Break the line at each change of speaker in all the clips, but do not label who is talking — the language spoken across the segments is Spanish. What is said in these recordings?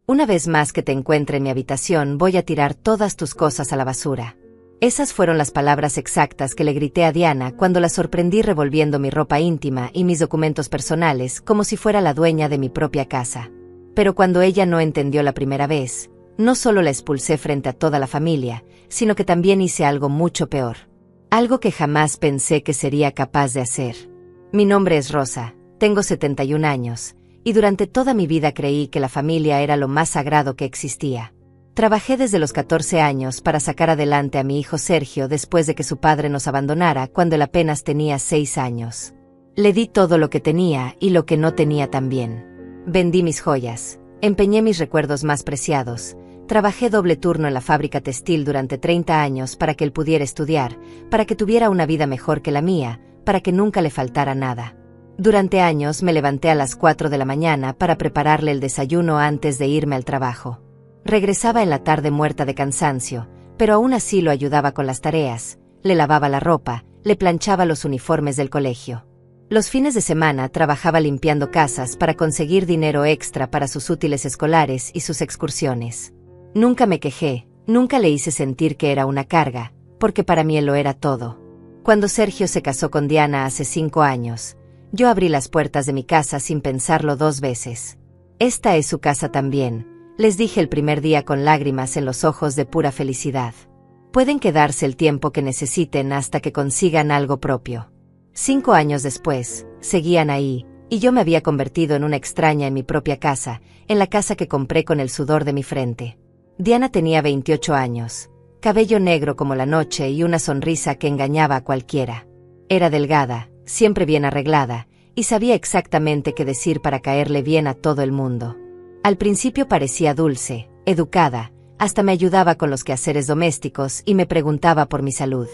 Una vez más que te encuentre en mi habitación, voy a tirar todas tus cosas a la basura. Esas fueron las palabras exactas que le grité a Diana cuando la sorprendí revolviendo mi ropa íntima y mis documentos personales como si fuera la dueña de mi propia casa. Pero cuando ella no entendió la primera vez, no solo la expulsé frente a toda la familia, sino que también hice algo mucho peor. Algo que jamás pensé que sería capaz de hacer. Mi nombre es Rosa, tengo 71 años, y durante toda mi vida creí que la familia era lo más sagrado que existía. Trabajé desde los 14 años para sacar adelante a mi hijo Sergio después de que su padre nos abandonara cuando él apenas tenía 6 años. Le di todo lo que tenía y lo que no tenía también. Vendí mis joyas, empeñé mis recuerdos más preciados, trabajé doble turno en la fábrica textil durante 30 años para que él pudiera estudiar, para que tuviera una vida mejor que la mía, para que nunca le faltara nada. Durante años me levanté a las 4 de la mañana para prepararle el desayuno antes de irme al trabajo. Regresaba en la tarde muerta de cansancio, pero aún así lo ayudaba con las tareas, le lavaba la ropa, le planchaba los uniformes del colegio. Los fines de semana trabajaba limpiando casas para conseguir dinero extra para sus útiles escolares y sus excursiones. Nunca me quejé, nunca le hice sentir que era una carga, porque para mí él lo era todo. Cuando Sergio se casó con Diana hace 5 años, yo abrí las puertas de mi casa sin pensarlo 2 veces. Esta es su casa también, les dije el primer día con lágrimas en los ojos de pura felicidad. Pueden quedarse el tiempo que necesiten hasta que consigan algo propio. 5 años después, seguían ahí, y yo me había convertido en una extraña en mi propia casa, en la casa que compré con el sudor de mi frente. Diana tenía 28 años, cabello negro como la noche y una sonrisa que engañaba a cualquiera. Era delgada, siempre bien arreglada, y sabía exactamente qué decir para caerle bien a todo el mundo. Al principio parecía dulce, educada, hasta me ayudaba con los quehaceres domésticos y me preguntaba por mi salud.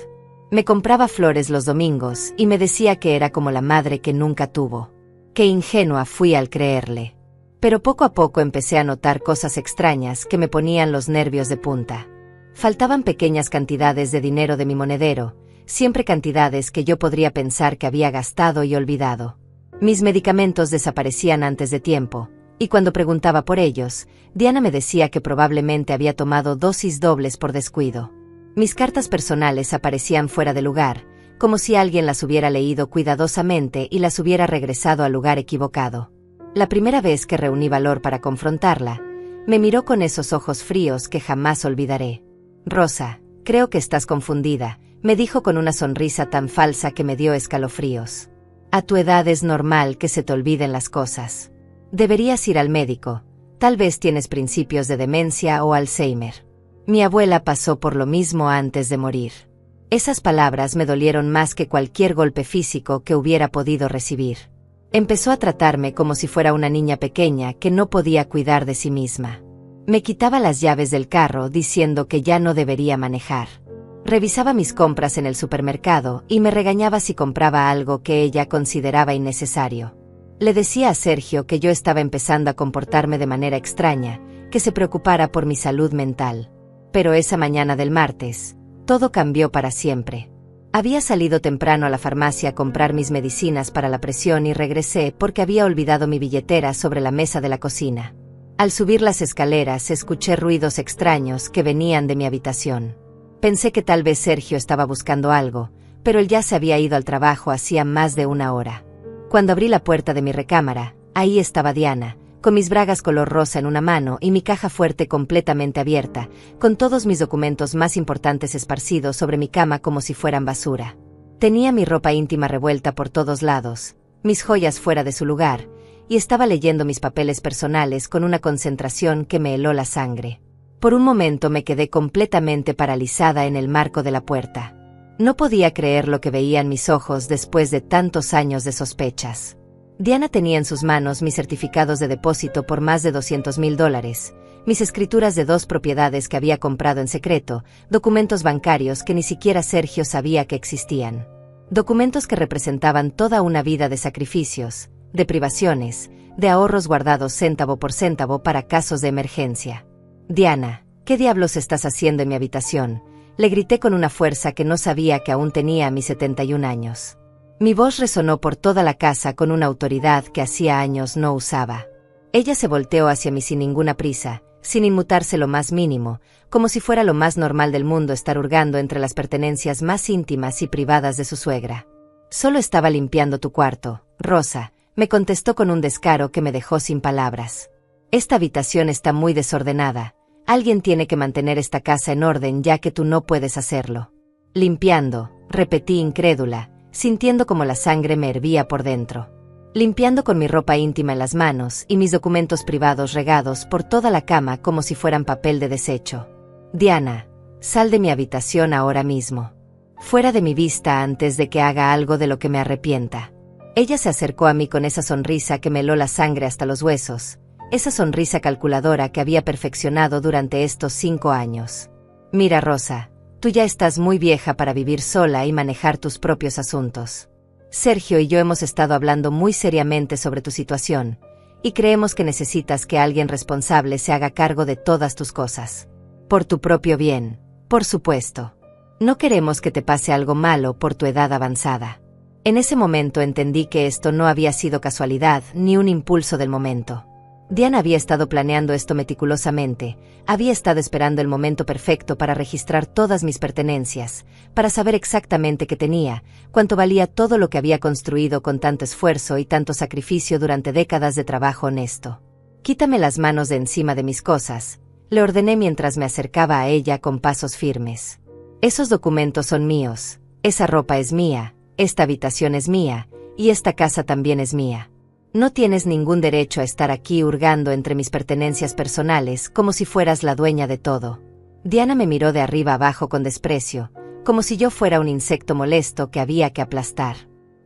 Me compraba flores los domingos y me decía que era como la madre que nunca tuvo. Qué ingenua fui al creerle. Pero poco a poco empecé a notar cosas extrañas que me ponían los nervios de punta. Faltaban pequeñas cantidades de dinero de mi monedero, siempre cantidades que yo podría pensar que había gastado y olvidado. Mis medicamentos desaparecían antes de tiempo, y cuando preguntaba por ellos, Diana me decía que probablemente había tomado dosis dobles por descuido. Mis cartas personales aparecían fuera de lugar, como si alguien las hubiera leído cuidadosamente y las hubiera regresado al lugar equivocado. La primera vez que reuní valor para confrontarla, me miró con esos ojos fríos que jamás olvidaré. Rosa, creo que estás confundida, me dijo con una sonrisa tan falsa que me dio escalofríos. A tu edad es normal que se te olviden las cosas. Deberías ir al médico, tal vez tienes principios de demencia o Alzheimer. Mi abuela pasó por lo mismo antes de morir. Esas palabras me dolieron más que cualquier golpe físico que hubiera podido recibir. Empezó a tratarme como si fuera una niña pequeña que no podía cuidar de sí misma. Me quitaba las llaves del carro diciendo que ya no debería manejar. Revisaba mis compras en el supermercado y me regañaba si compraba algo que ella consideraba innecesario. Le decía a Sergio que yo estaba empezando a comportarme de manera extraña, que se preocupara por mi salud mental. Pero esa mañana del martes, todo cambió para siempre. Había salido temprano a la farmacia a comprar mis medicinas para la presión y regresé porque había olvidado mi billetera sobre la mesa de la cocina. Al subir las escaleras escuché ruidos extraños que venían de mi habitación. Pensé que tal vez Sergio estaba buscando algo, pero él ya se había ido al trabajo hacía más de 1 hora. Cuando abrí la puerta de mi recámara, ahí estaba Diana, con mis bragas color rosa en una mano y mi caja fuerte completamente abierta, con todos mis documentos más importantes esparcidos sobre mi cama como si fueran basura. Tenía mi ropa íntima revuelta por todos lados, mis joyas fuera de su lugar, y estaba leyendo mis papeles personales con una concentración que me heló la sangre. Por un momento me quedé completamente paralizada en el marco de la puerta. No podía creer lo que veían mis ojos después de tantos años de sospechas. Diana tenía en sus manos mis certificados de depósito por más de $200,000, mis escrituras de 2 propiedades que había comprado en secreto, documentos bancarios que ni siquiera Sergio sabía que existían. Documentos que representaban toda una vida de sacrificios, de privaciones, de ahorros guardados céntavo por céntavo para casos de emergencia. Diana, ¿qué diablos estás haciendo en mi habitación?, le grité con una fuerza que no sabía que aún tenía a mis 71 años. Mi voz resonó por toda la casa con una autoridad que hacía años no usaba. Ella se volteó hacia mí sin ninguna prisa, sin inmutarse lo más mínimo, como si fuera lo más normal del mundo estar hurgando entre las pertenencias más íntimas y privadas de su suegra. Solo estaba limpiando tu cuarto, Rosa, me contestó con un descaro que me dejó sin palabras. Esta habitación está muy desordenada. Alguien tiene que mantener esta casa en orden ya que tú no puedes hacerlo. Limpiando, repetí incrédula, sintiendo como la sangre me hervía por dentro. Limpiando con mi ropa íntima en las manos y mis documentos privados regados por toda la cama como si fueran papel de desecho. Diana, sal de mi habitación ahora mismo. Fuera de mi vista antes de que haga algo de lo que me arrepienta. Ella se acercó a mí con esa sonrisa que me heló la sangre hasta los huesos, esa sonrisa calculadora que había perfeccionado durante estos 5 años. Mira, Rosa, tú ya estás muy vieja para vivir sola y manejar tus propios asuntos. Sergio y yo hemos estado hablando muy seriamente sobre tu situación, y creemos que necesitas que alguien responsable se haga cargo de todas tus cosas. Por tu propio bien, por supuesto. No queremos que te pase algo malo por tu edad avanzada. En ese momento entendí que esto no había sido casualidad ni un impulso del momento. Diana había estado planeando esto meticulosamente, había estado esperando el momento perfecto para registrar todas mis pertenencias, para saber exactamente qué tenía, cuánto valía todo lo que había construido con tanto esfuerzo y tanto sacrificio durante décadas de trabajo honesto. Quítame las manos de encima de mis cosas, le ordené mientras me acercaba a ella con pasos firmes. Esos documentos son míos, esa ropa es mía, esta habitación es mía, y esta casa también es mía. No tienes ningún derecho a estar aquí hurgando entre mis pertenencias personales como si fueras la dueña de todo. Diana me miró de arriba abajo con desprecio, como si yo fuera un insecto molesto que había que aplastar.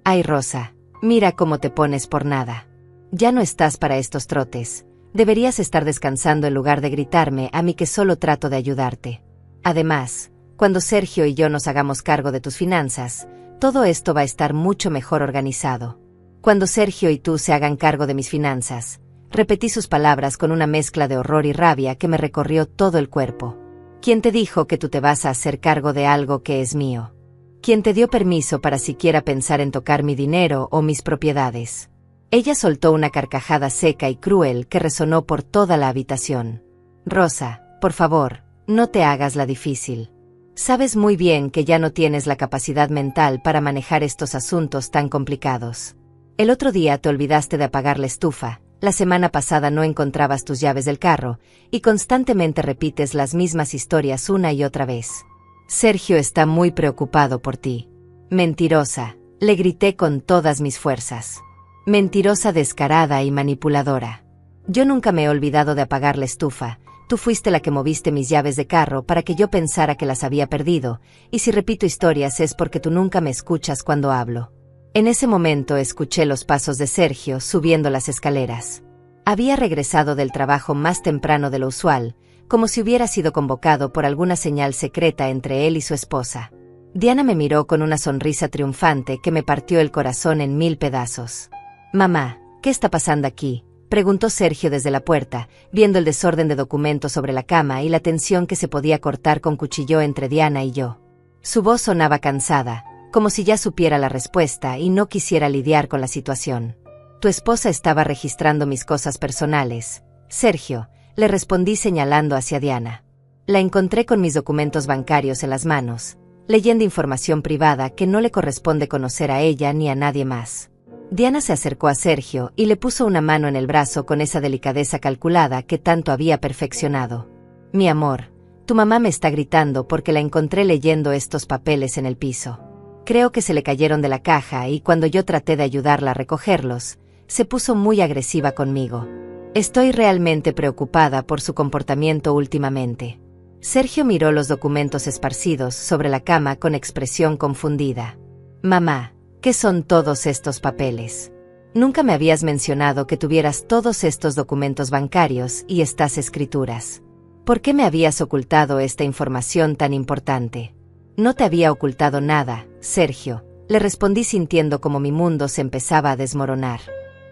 Ay, Rosa, mira cómo te pones por nada. Ya no estás para estos trotes. Deberías estar descansando en lugar de gritarme a mí que solo trato de ayudarte. Además, cuando Sergio y yo nos hagamos cargo de tus finanzas, todo esto va a estar mucho mejor organizado. Cuando Sergio y tú se hagan cargo de mis finanzas, repetí sus palabras con una mezcla de horror y rabia que me recorrió todo el cuerpo. ¿Quién te dijo que tú te vas a hacer cargo de algo que es mío? ¿Quién te dio permiso para siquiera pensar en tocar mi dinero o mis propiedades? Ella soltó una carcajada seca y cruel que resonó por toda la habitación. Rosa, por favor, no te hagas la difícil. Sabes muy bien que ya no tienes la capacidad mental para manejar estos asuntos tan complicados. El otro día te olvidaste de apagar la estufa, la semana pasada no encontrabas tus llaves del carro, y constantemente repites las mismas historias una y otra vez. Sergio está muy preocupado por ti. Mentirosa, le grité con todas mis fuerzas. Mentirosa descarada y manipuladora. Yo nunca me he olvidado de apagar la estufa, tú fuiste la que moviste mis llaves de carro para que yo pensara que las había perdido, y si repito historias es porque tú nunca me escuchas cuando hablo. En ese momento escuché los pasos de Sergio subiendo las escaleras. Había regresado del trabajo más temprano de lo usual, como si hubiera sido convocado por alguna señal secreta entre él y su esposa. Diana me miró con una sonrisa triunfante que me partió el corazón en 1000 pedazos. «Mamá, ¿qué está pasando aquí?», preguntó Sergio desde la puerta, viendo el desorden de documentos sobre la cama y la tensión que se podía cortar con cuchillo entre Diana y yo. Su voz sonaba cansada, como si ya supiera la respuesta y no quisiera lidiar con la situación. Tu esposa estaba registrando mis cosas personales, Sergio, le respondí señalando hacia Diana. La encontré con mis documentos bancarios en las manos, leyendo información privada que no le corresponde conocer a ella ni a nadie más. Diana se acercó a Sergio y le puso una mano en el brazo con esa delicadeza calculada que tanto había perfeccionado. Mi amor, tu mamá me está gritando porque la encontré leyendo estos papeles en el piso. Creo que se le cayeron de la caja y cuando yo traté de ayudarla a recogerlos, se puso muy agresiva conmigo. Estoy realmente preocupada por su comportamiento últimamente. Sergio miró los documentos esparcidos sobre la cama con expresión confundida. Mamá, ¿qué son todos estos papeles? Nunca me habías mencionado que tuvieras todos estos documentos bancarios y estas escrituras. ¿Por qué me habías ocultado esta información tan importante? No te había ocultado nada, Sergio, le respondí sintiendo como mi mundo se empezaba a desmoronar.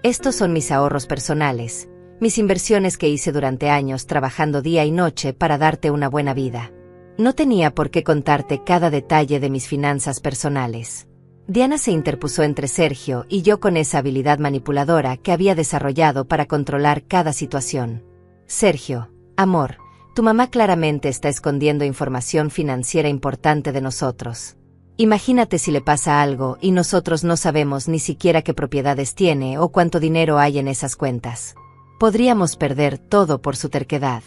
Estos son mis ahorros personales, mis inversiones que hice durante años trabajando día y noche para darte una buena vida. No tenía por qué contarte cada detalle de mis finanzas personales. Diana se interpuso entre Sergio y yo con esa habilidad manipuladora que había desarrollado para controlar cada situación. Sergio, amor, tu mamá claramente está escondiendo información financiera importante de nosotros. Imagínate si le pasa algo y nosotros no sabemos ni siquiera qué propiedades tiene o cuánto dinero hay en esas cuentas. Podríamos perder todo por su terquedad.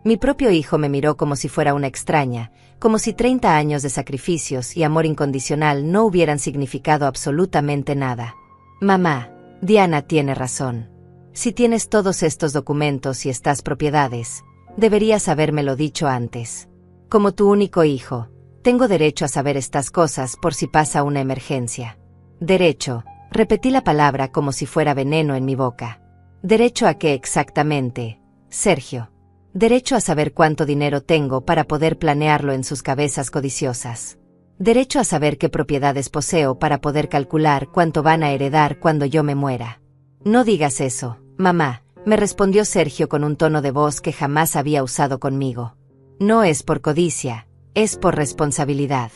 Mi propio hijo me miró como si fuera una extraña, como si 30 años de sacrificios y amor incondicional no hubieran significado absolutamente nada. Mamá, Diana tiene razón. Si tienes todos estos documentos y estas propiedades, deberías habérmelo dicho antes. Como tu único hijo, tengo derecho a saber estas cosas por si pasa una emergencia. Derecho, repetí la palabra como si fuera veneno en mi boca. ¿Derecho a qué exactamente, Sergio? Derecho a saber cuánto dinero tengo para poder planearlo en sus cabezas codiciosas. Derecho a saber qué propiedades poseo para poder calcular cuánto van a heredar cuando yo me muera. No digas eso, mamá, me respondió Sergio con un tono de voz que jamás había usado conmigo. No es por codicia, es por responsabilidad.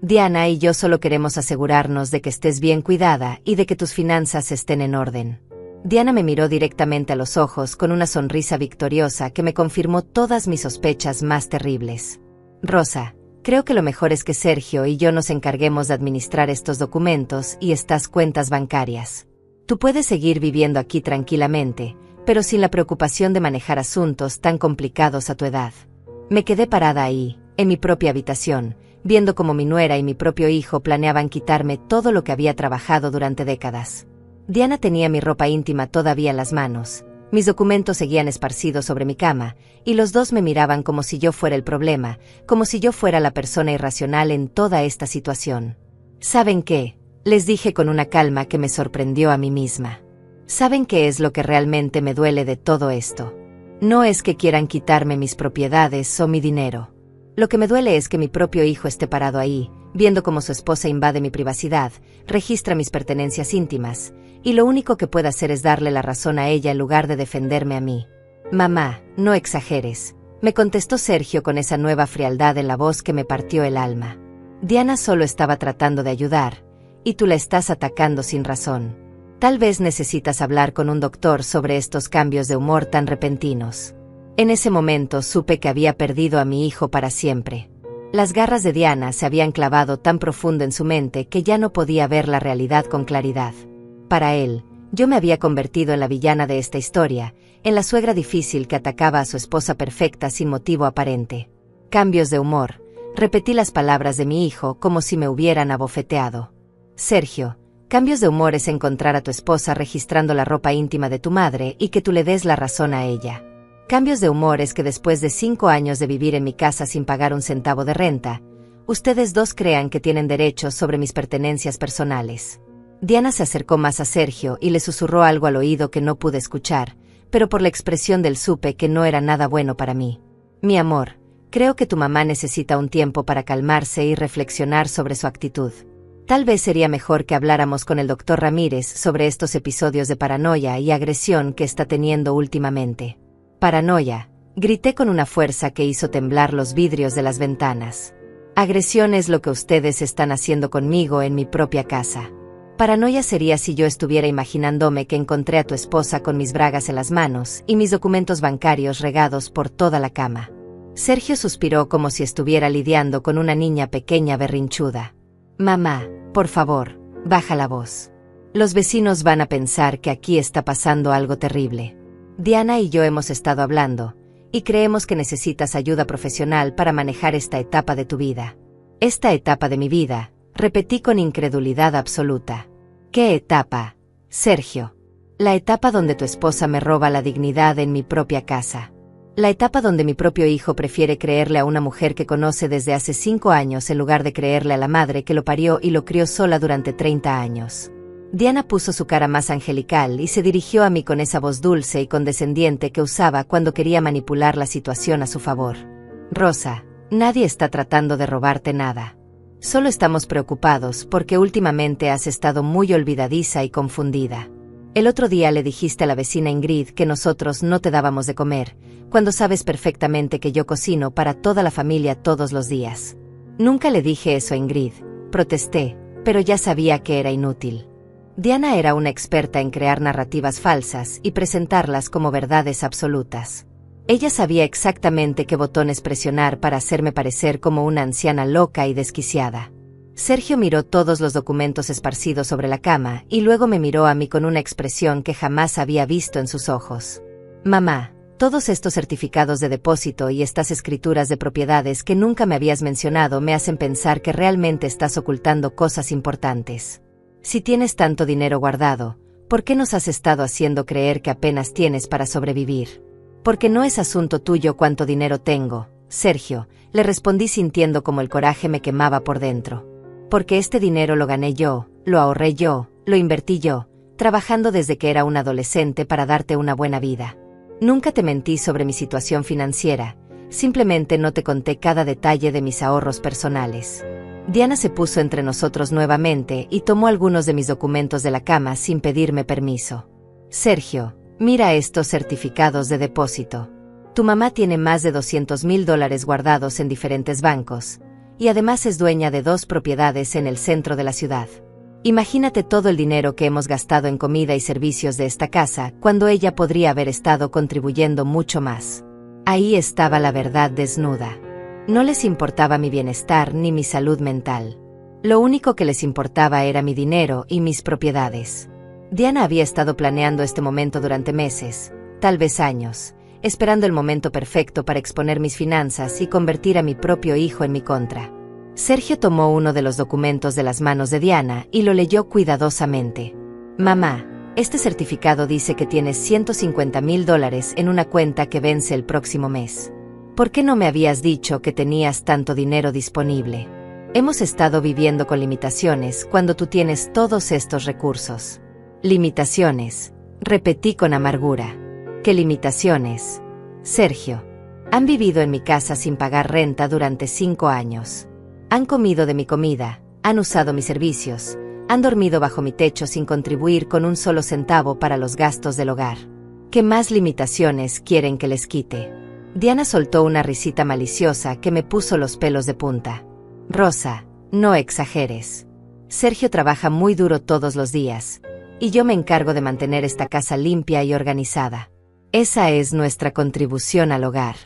Diana y yo solo queremos asegurarnos de que estés bien cuidada y de que tus finanzas estén en orden. Diana me miró directamente a los ojos con una sonrisa victoriosa que me confirmó todas mis sospechas más terribles. Rosa, creo que lo mejor es que Sergio y yo nos encarguemos de administrar estos documentos y estas cuentas bancarias. Tú puedes seguir viviendo aquí tranquilamente, pero sin la preocupación de manejar asuntos tan complicados a tu edad. Me quedé parada ahí, en mi propia habitación, viendo cómo mi nuera y mi propio hijo planeaban quitarme todo lo que había trabajado durante décadas. Diana tenía mi ropa íntima todavía en las manos, mis documentos seguían esparcidos sobre mi cama, y los dos me miraban como si yo fuera el problema, como si yo fuera la persona irracional en toda esta situación. ¿Saben qué? Les dije con una calma que me sorprendió a mí misma. ¿Saben qué es lo que realmente me duele de todo esto? No es que quieran quitarme mis propiedades o mi dinero. Lo que me duele es que mi propio hijo esté parado ahí, viendo cómo su esposa invade mi privacidad, registra mis pertenencias íntimas, y lo único que puede hacer es darle la razón a ella en lugar de defenderme a mí. Mamá, no exageres, me contestó Sergio con esa nueva frialdad en la voz que me partió el alma. Diana solo estaba tratando de ayudar, y tú la estás atacando sin razón. Tal vez necesitas hablar con un doctor sobre estos cambios de humor tan repentinos. En ese momento supe que había perdido a mi hijo para siempre. Las garras de Diana se habían clavado tan profundo en su mente que ya no podía ver la realidad con claridad. Para él, yo me había convertido en la villana de esta historia, en la suegra difícil que atacaba a su esposa perfecta sin motivo aparente. Cambios de humor. Repetí las palabras de mi hijo como si me hubieran abofeteado. Sergio, cambios de humor es encontrar a tu esposa registrando la ropa íntima de tu madre y que tú le des la razón a ella. Cambios de humor es que después de 5 años de vivir en mi casa sin pagar un centavo de renta, ustedes dos crean que tienen derechos sobre mis pertenencias personales. Diana se acercó más a Sergio y le susurró algo al oído que no pude escuchar, pero por la expresión del supe que no era nada bueno para mí. Mi amor, creo que tu mamá necesita un tiempo para calmarse y reflexionar sobre su actitud. Tal vez sería mejor que habláramos con el doctor Ramírez sobre estos episodios de paranoia y agresión que está teniendo últimamente. Paranoia, grité con una fuerza que hizo temblar los vidrios de las ventanas. Agresión es lo que ustedes están haciendo conmigo en mi propia casa. Paranoia sería si yo estuviera imaginándome que encontré a tu esposa con mis bragas en las manos y mis documentos bancarios regados por toda la cama. Sergio suspiró como si estuviera lidiando con una niña pequeña berrinchuda. Mamá, por favor, baja la voz. Los vecinos van a pensar que aquí está pasando algo terrible. Diana y yo hemos estado hablando, y creemos que necesitas ayuda profesional para manejar esta etapa de tu vida. Esta etapa de mi vida, repetí con incredulidad absoluta. ¿Qué etapa, Sergio? La etapa donde tu esposa me roba la dignidad en mi propia casa. La etapa donde mi propio hijo prefiere creerle a una mujer que conoce desde hace 5 años en lugar de creerle a la madre que lo parió y lo crió sola durante 30 años. Diana puso su cara más angelical y se dirigió a mí con esa voz dulce y condescendiente que usaba cuando quería manipular la situación a su favor. Rosa, nadie está tratando de robarte nada. Solo estamos preocupados porque últimamente has estado muy olvidadiza y confundida. El otro día le dijiste a la vecina Ingrid que nosotros no te dábamos de comer, cuando sabes perfectamente que yo cocino para toda la familia todos los días. Nunca le dije eso a Ingrid, protesté, pero ya sabía que era inútil. Diana era una experta en crear narrativas falsas y presentarlas como verdades absolutas. Ella sabía exactamente qué botones presionar para hacerme parecer como una anciana loca y desquiciada. Sergio miró todos los documentos esparcidos sobre la cama y luego me miró a mí con una expresión que jamás había visto en sus ojos. Mamá, todos estos certificados de depósito y estas escrituras de propiedades que nunca me habías mencionado me hacen pensar que realmente estás ocultando cosas importantes. Si tienes tanto dinero guardado, ¿por qué nos has estado haciendo creer que apenas tienes para sobrevivir? Porque no es asunto tuyo cuánto dinero tengo, Sergio, le respondí sintiendo como el coraje me quemaba por dentro. Porque este dinero lo gané yo, lo ahorré yo, lo invertí yo, trabajando desde que era un adolescente para darte una buena vida. Nunca te mentí sobre mi situación financiera, simplemente no te conté cada detalle de mis ahorros personales. Diana se puso entre nosotros nuevamente y tomó algunos de mis documentos de la cama sin pedirme permiso. Sergio, mira estos certificados de depósito. Tu mamá tiene más de $200,000 guardados en diferentes bancos, y además es dueña de 2 propiedades en el centro de la ciudad. Imagínate todo el dinero que hemos gastado en comida y servicios de esta casa, cuando ella podría haber estado contribuyendo mucho más. Ahí estaba la verdad desnuda. No les importaba mi bienestar ni mi salud mental. Lo único que les importaba era mi dinero y mis propiedades. Diana había estado planeando este momento durante meses, tal vez años, esperando el momento perfecto para exponer mis finanzas y convertir a mi propio hijo en mi contra. Sergio tomó uno de los documentos de las manos de Diana y lo leyó cuidadosamente. Mamá, este certificado dice que tienes $150,000 en una cuenta que vence el próximo mes. ¿Por qué no me habías dicho que tenías tanto dinero disponible? Hemos estado viviendo con limitaciones cuando tú tienes todos estos recursos. Limitaciones, repetí con amargura. ¿Qué limitaciones? Sergio. Han vivido en mi casa sin pagar renta durante 5 años. Han comido de mi comida, han usado mis servicios, han dormido bajo mi techo sin contribuir con un solo centavo para los gastos del hogar. ¿Qué más limitaciones quieren que les quite? Diana soltó una risita maliciosa que me puso los pelos de punta. Rosa, no exageres. Sergio trabaja muy duro todos los días, y yo me encargo de mantener esta casa limpia y organizada. Esa es nuestra contribución al hogar.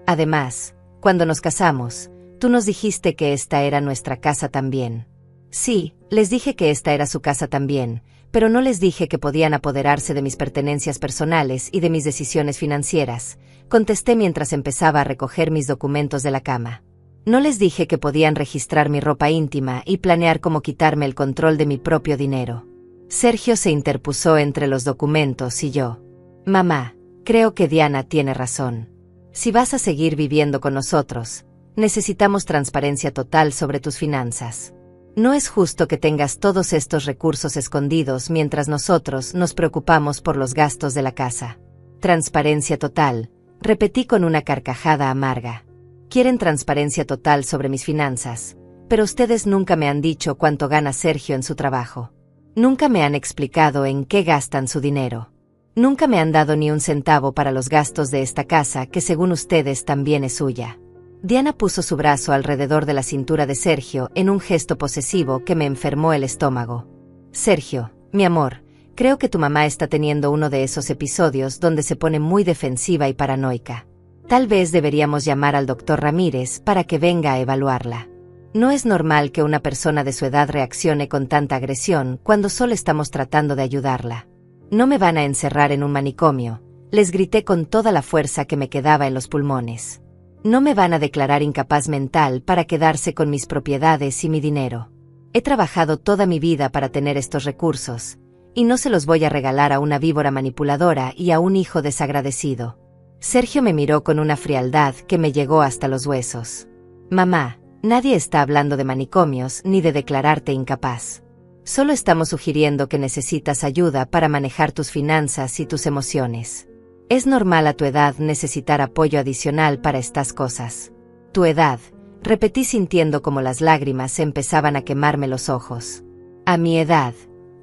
Además, cuando nos casamos, tú nos dijiste que esta era nuestra casa también. Sí, les dije que esta era su casa también, pero no les dije que podían apoderarse de mis pertenencias personales y de mis decisiones financieras, contesté mientras empezaba a recoger mis documentos de la cama. No les dije que podían registrar mi ropa íntima y planear cómo quitarme el control de mi propio dinero. Sergio se interpuso entre los documentos y yo. Mamá, creo que Diana tiene razón. Si vas a seguir viviendo con nosotros, necesitamos transparencia total sobre tus finanzas. No es justo que tengas todos estos recursos escondidos mientras nosotros nos preocupamos por los gastos de la casa. Transparencia total, repetí con una carcajada amarga. Quieren transparencia total sobre mis finanzas, pero ustedes nunca me han dicho cuánto gana Sergio en su trabajo. Nunca me han explicado en qué gastan su dinero. Nunca me han dado ni un centavo para los gastos de esta casa que según ustedes también es suya. Diana puso su brazo alrededor de la cintura de Sergio en un gesto posesivo que me enfermó el estómago. Sergio, mi amor, creo que tu mamá está teniendo uno de esos episodios donde se pone muy defensiva y paranoica. Tal vez deberíamos llamar al doctor Ramírez para que venga a evaluarla. No es normal que una persona de su edad reaccione con tanta agresión cuando solo estamos tratando de ayudarla. No me van a encerrar en un manicomio, les grité con toda la fuerza que me quedaba en los pulmones. No me van a declarar incapaz mental para quedarse con mis propiedades y mi dinero. He trabajado toda mi vida para tener estos recursos, y no se los voy a regalar a una víbora manipuladora y a un hijo desagradecido. Sergio me miró con una frialdad que me llegó hasta los huesos. Mamá, nadie está hablando de manicomios ni de declararte incapaz. Solo estamos sugiriendo que necesitas ayuda para manejar tus finanzas y tus emociones. Es normal a tu edad necesitar apoyo adicional para estas cosas. Tu edad, repetí sintiendo como las lágrimas empezaban a quemarme los ojos. A mi edad,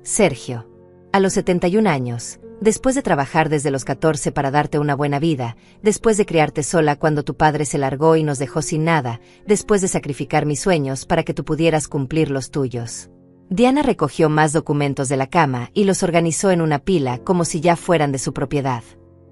Sergio. A los 71 años, después de trabajar desde los 14 para darte una buena vida, después de criarte sola cuando tu padre se largó y nos dejó sin nada, después de sacrificar mis sueños para que tú pudieras cumplir los tuyos. Diana recogió más documentos de la cama y los organizó en una pila como si ya fueran de su propiedad.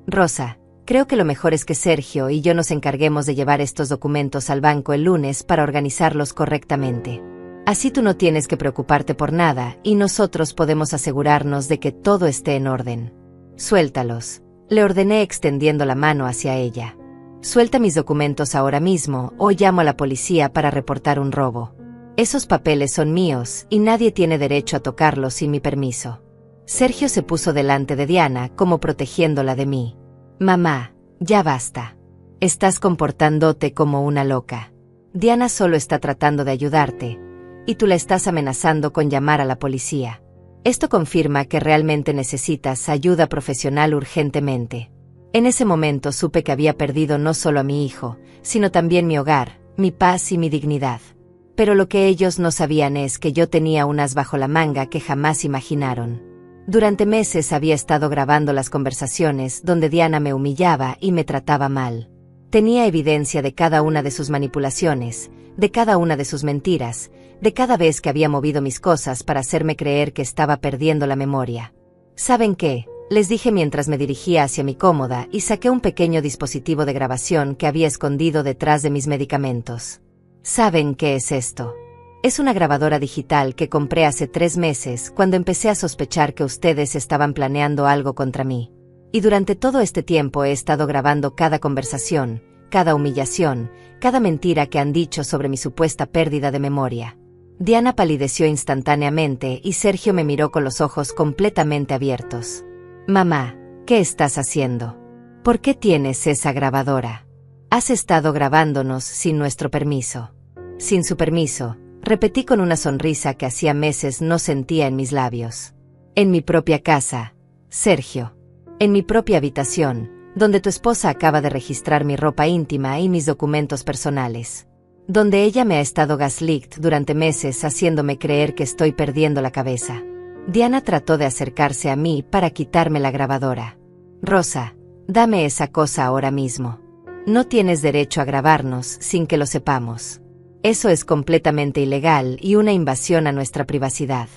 Rosa, creo que lo mejor es que Sergio y yo nos encarguemos de llevar estos documentos al banco el lunes para organizarlos correctamente. Así tú no tienes que preocuparte por nada y nosotros podemos asegurarnos de que todo esté en orden. Suéltalos, le ordené extendiendo la mano hacia ella. Suelta mis documentos ahora mismo o llamo a la policía para reportar un robo. Esos papeles son míos y nadie tiene derecho a tocarlos sin mi permiso. Sergio se puso delante de Diana como protegiéndola de mí. Mamá, ya basta. Estás comportándote como una loca. Diana solo está tratando de ayudarte, y tú la estás amenazando con llamar a la policía. Esto confirma que realmente necesitas ayuda profesional urgentemente. En ese momento supe que había perdido no solo a mi hijo, sino también mi hogar, mi paz y mi dignidad. Pero lo que ellos no sabían es que yo tenía un as bajo la manga que jamás imaginaron. Durante meses había estado grabando las conversaciones donde Diana me humillaba y me trataba mal. Tenía evidencia de cada una de sus manipulaciones, de cada una de sus mentiras, de cada vez que había movido mis cosas para hacerme creer que estaba perdiendo la memoria. ¿Saben qué? Les dije mientras me dirigía hacia mi cómoda y saqué un pequeño dispositivo de grabación que había escondido detrás de mis medicamentos. ¿Saben qué es esto? Es una grabadora digital que compré hace 3 meses cuando empecé a sospechar que ustedes estaban planeando algo contra mí. Y durante todo este tiempo he estado grabando cada conversación, cada humillación, cada mentira que han dicho sobre mi supuesta pérdida de memoria. Diana palideció instantáneamente y Sergio me miró con los ojos completamente abiertos. Mamá, ¿qué estás haciendo? ¿Por qué tienes esa grabadora? Has estado grabándonos sin nuestro permiso. Sin su permiso, repetí con una sonrisa que hacía meses no sentía en mis labios. En mi propia casa, Sergio. En mi propia habitación, donde tu esposa acaba de registrar mi ropa íntima y mis documentos personales. Donde ella me ha estado gaslight durante meses haciéndome creer que estoy perdiendo la cabeza. Diana trató de acercarse a mí para quitarme la grabadora. Rosa, dame esa cosa ahora mismo. No tienes derecho a grabarnos sin que lo sepamos. Eso es completamente ilegal y una invasión a nuestra privacidad.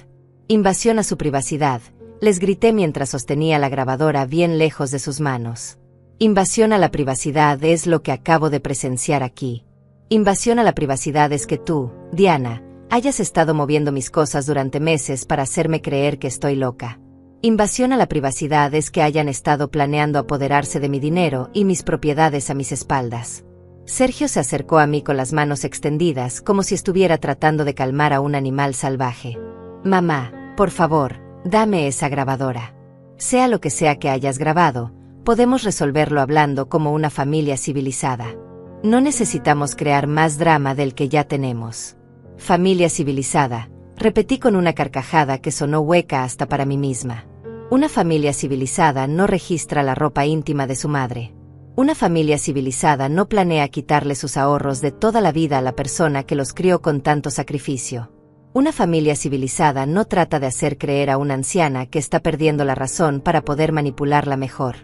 Invasión a su privacidad, les grité mientras sostenía la grabadora bien lejos de sus manos. Invasión a la privacidad es lo que acabo de presenciar aquí. Invasión a la privacidad es que tú, Diana, hayas estado moviendo mis cosas durante meses para hacerme creer que estoy loca. Invasión a la privacidad es que hayan estado planeando apoderarse de mi dinero y mis propiedades a mis espaldas. Sergio se acercó a mí con las manos extendidas como si estuviera tratando de calmar a un animal salvaje. Mamá, por favor, dame esa grabadora. Sea lo que sea que hayas grabado, podemos resolverlo hablando como una familia civilizada. No necesitamos crear más drama del que ya tenemos. Familia civilizada, repetí con una carcajada que sonó hueca hasta para mí misma. Una familia civilizada no registra la ropa íntima de su madre. Una familia civilizada no planea quitarle sus ahorros de toda la vida a la persona que los crió con tanto sacrificio. Una familia civilizada no trata de hacer creer a una anciana que está perdiendo la razón para poder manipularla mejor.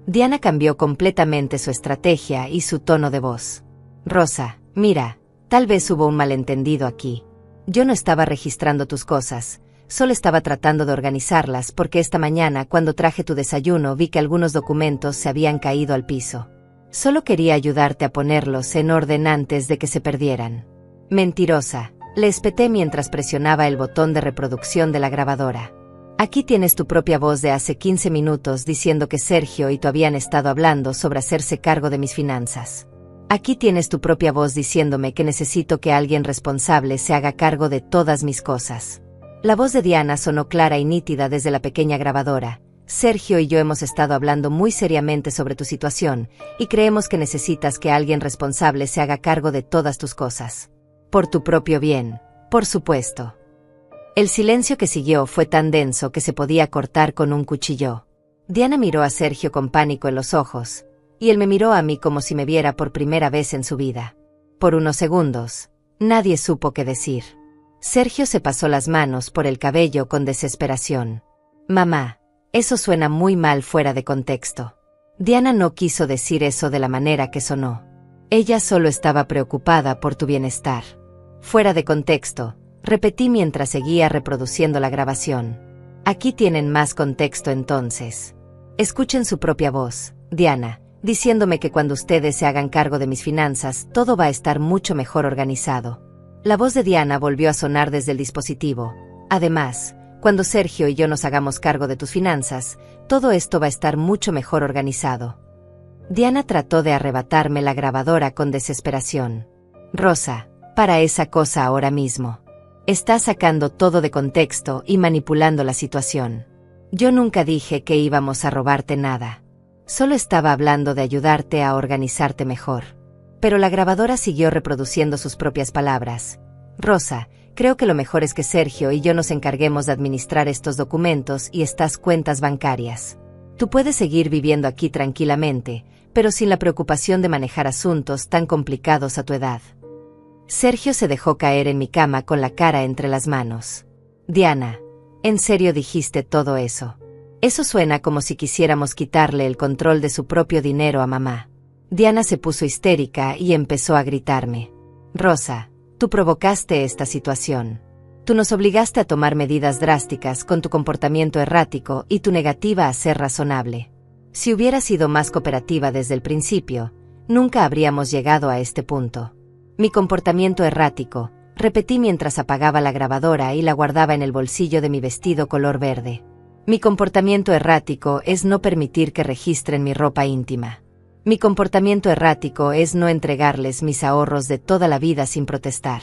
Diana cambió completamente su estrategia y su tono de voz. Rosa, mira, tal vez hubo un malentendido aquí. Yo no estaba registrando tus cosas, solo estaba tratando de organizarlas porque esta mañana cuando traje tu desayuno vi que algunos documentos se habían caído al piso. Solo quería ayudarte a ponerlos en orden antes de que se perdieran. Mentirosa, le espeté mientras presionaba el botón de reproducción de la grabadora. Aquí tienes tu propia voz de hace 15 minutos diciendo que Sergio y tú habían estado hablando sobre hacerse cargo de mis finanzas. Aquí tienes tu propia voz diciéndome que necesito que alguien responsable se haga cargo de todas mis cosas. La voz de Diana sonó clara y nítida desde la pequeña grabadora. Sergio y yo hemos estado hablando muy seriamente sobre tu situación, y creemos que necesitas que alguien responsable se haga cargo de todas tus cosas. Por tu propio bien, por supuesto. El silencio que siguió fue tan denso que se podía cortar con un cuchillo. Diana miró a Sergio con pánico en los ojos, y él me miró a mí como si me viera por primera vez en su vida. Por unos segundos, nadie supo qué decir. Sergio se pasó las manos por el cabello con desesperación. Mamá, eso suena muy mal fuera de contexto. Diana no quiso decir eso de la manera que sonó. Ella solo estaba preocupada por tu bienestar. Fuera de contexto, repetí mientras seguía reproduciendo la grabación. Aquí tienen más contexto entonces. Escuchen su propia voz, Diana, diciéndome que cuando ustedes se hagan cargo de mis finanzas, todo va a estar mucho mejor organizado. La voz de Diana volvió a sonar desde el dispositivo. Además, cuando Sergio y yo nos hagamos cargo de tus finanzas, todo esto va a estar mucho mejor organizado. Diana trató de arrebatarme la grabadora con desesperación. Rosa, para esa cosa ahora mismo. Estás sacando todo de contexto y manipulando la situación. Yo nunca dije que íbamos a robarte nada. Solo estaba hablando de ayudarte a organizarte mejor. Pero la grabadora siguió reproduciendo sus propias palabras. Rosa, creo que lo mejor es que Sergio y yo nos encarguemos de administrar estos documentos y estas cuentas bancarias. Tú puedes seguir viviendo aquí tranquilamente, pero sin la preocupación de manejar asuntos tan complicados a tu edad. Sergio se dejó caer en mi cama con la cara entre las manos. Diana, ¿en serio dijiste todo eso? Eso suena como si quisiéramos quitarle el control de su propio dinero a mamá. Diana se puso histérica y empezó a gritarme. Rosa, tú provocaste esta situación. Tú nos obligaste a tomar medidas drásticas con tu comportamiento errático y tu negativa a ser razonable. Si hubieras sido más cooperativa desde el principio, nunca habríamos llegado a este punto. Mi comportamiento errático, repetí mientras apagaba la grabadora y la guardaba en el bolsillo de mi vestido color verde. Mi comportamiento errático es no permitir que registren mi ropa íntima. Mi comportamiento errático es no entregarles mis ahorros de toda la vida sin protestar.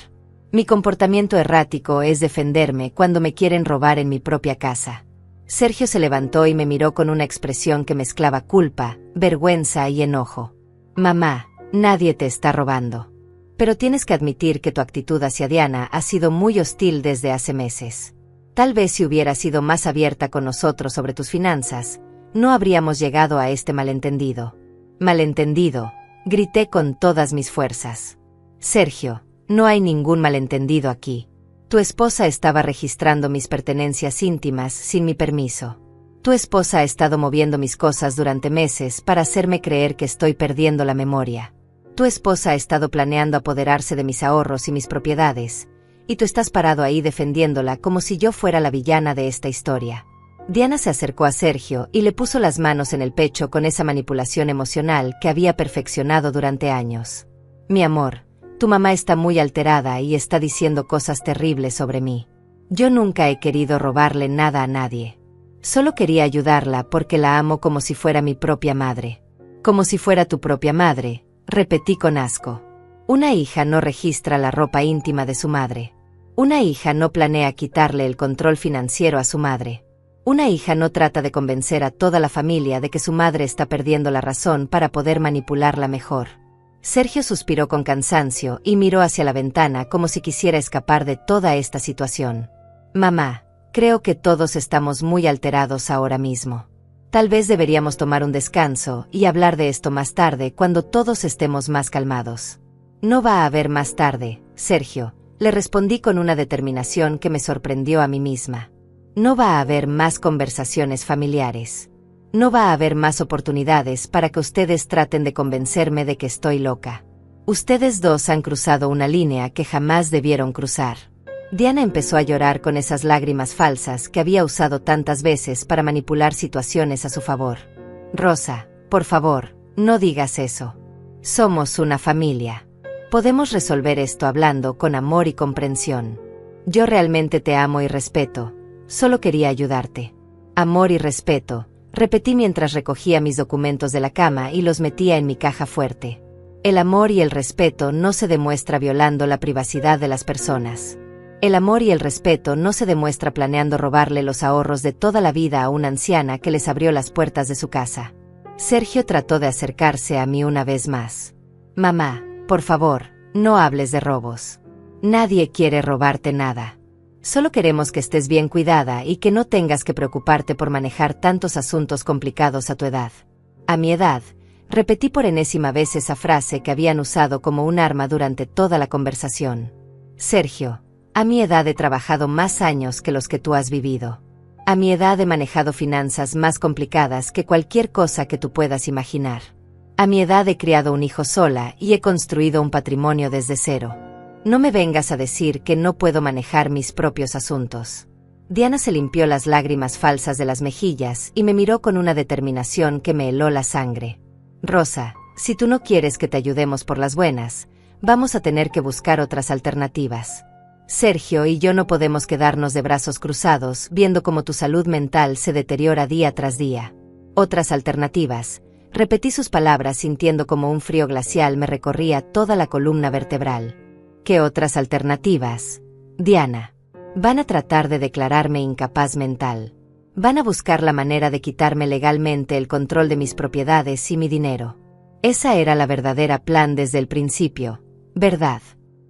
Mi comportamiento errático es defenderme cuando me quieren robar en mi propia casa. Sergio se levantó y me miró con una expresión que mezclaba culpa, vergüenza y enojo. Mamá, nadie te está robando. Pero tienes que admitir que tu actitud hacia Diana ha sido muy hostil desde hace meses. Tal vez si hubieras sido más abierta con nosotros sobre tus finanzas, no habríamos llegado a este malentendido. Malentendido, grité con todas mis fuerzas. Sergio, no hay ningún malentendido aquí. Tu esposa estaba registrando mis pertenencias íntimas sin mi permiso. Tu esposa ha estado moviendo mis cosas durante meses para hacerme creer que estoy perdiendo la memoria. Tu esposa ha estado planeando apoderarse de mis ahorros y mis propiedades, y tú estás parado ahí defendiéndola como si yo fuera la villana de esta historia. Diana se acercó a Sergio y le puso las manos en el pecho con esa manipulación emocional que había perfeccionado durante años. Mi amor, tu mamá está muy alterada y está diciendo cosas terribles sobre mí. Yo nunca he querido robarle nada a nadie. Solo quería ayudarla porque la amo como si fuera mi propia madre. Como si fuera tu propia madre, repetí con asco. Una hija no registra la ropa íntima de su madre. Una hija no planea quitarle el control financiero a su madre. Una hija no trata de convencer a toda la familia de que su madre está perdiendo la razón para poder manipularla mejor. Sergio suspiró con cansancio y miró hacia la ventana como si quisiera escapar de toda esta situación. Mamá, creo que todos estamos muy alterados ahora mismo. Tal vez deberíamos tomar un descanso y hablar de esto más tarde cuando todos estemos más calmados. No va a haber más tarde, Sergio, le respondí con una determinación que me sorprendió a mí misma. No va a haber más conversaciones familiares. No va a haber más oportunidades para que ustedes traten de convencerme de que estoy loca. Ustedes dos han cruzado una línea que jamás debieron cruzar. Diana empezó a llorar con esas lágrimas falsas que había usado tantas veces para manipular situaciones a su favor. Rosa, por favor, no digas eso. Somos una familia. Podemos resolver esto hablando con amor y comprensión. Yo realmente te amo y respeto. Solo quería ayudarte. Amor y respeto, repetí mientras recogía mis documentos de la cama y los metía en mi caja fuerte. El amor y el respeto no se demuestra violando la privacidad de las personas. El amor y el respeto no se demuestra planeando robarle los ahorros de toda la vida a una anciana que les abrió las puertas de su casa. Sergio trató de acercarse a mí una vez más. Mamá, por favor, no hables de robos. Nadie quiere robarte nada. Solo queremos que estés bien cuidada y que no tengas que preocuparte por manejar tantos asuntos complicados a tu edad. A mi edad, repetí por enésima vez esa frase que habían usado como un arma durante toda la conversación. Sergio, a mi edad he trabajado más años que los que tú has vivido. A mi edad he manejado finanzas más complicadas que cualquier cosa que tú puedas imaginar. A mi edad he criado un hijo sola y he construido un patrimonio desde cero. No me vengas a decir que no puedo manejar mis propios asuntos. Diana se limpió las lágrimas falsas de las mejillas y me miró con una determinación que me heló la sangre. Rosa, si tú no quieres que te ayudemos por las buenas, vamos a tener que buscar otras alternativas. Sergio y yo no podemos quedarnos de brazos cruzados viendo cómo tu salud mental se deteriora día tras día. Otras alternativas. Repetí sus palabras sintiendo como un frío glacial me recorría toda la columna vertebral. ¿Qué otras alternativas? Diana. Van a tratar de declararme incapaz mental. Van a buscar la manera de quitarme legalmente el control de mis propiedades y mi dinero. Esa era la verdadera plan desde el principio, ¿verdad?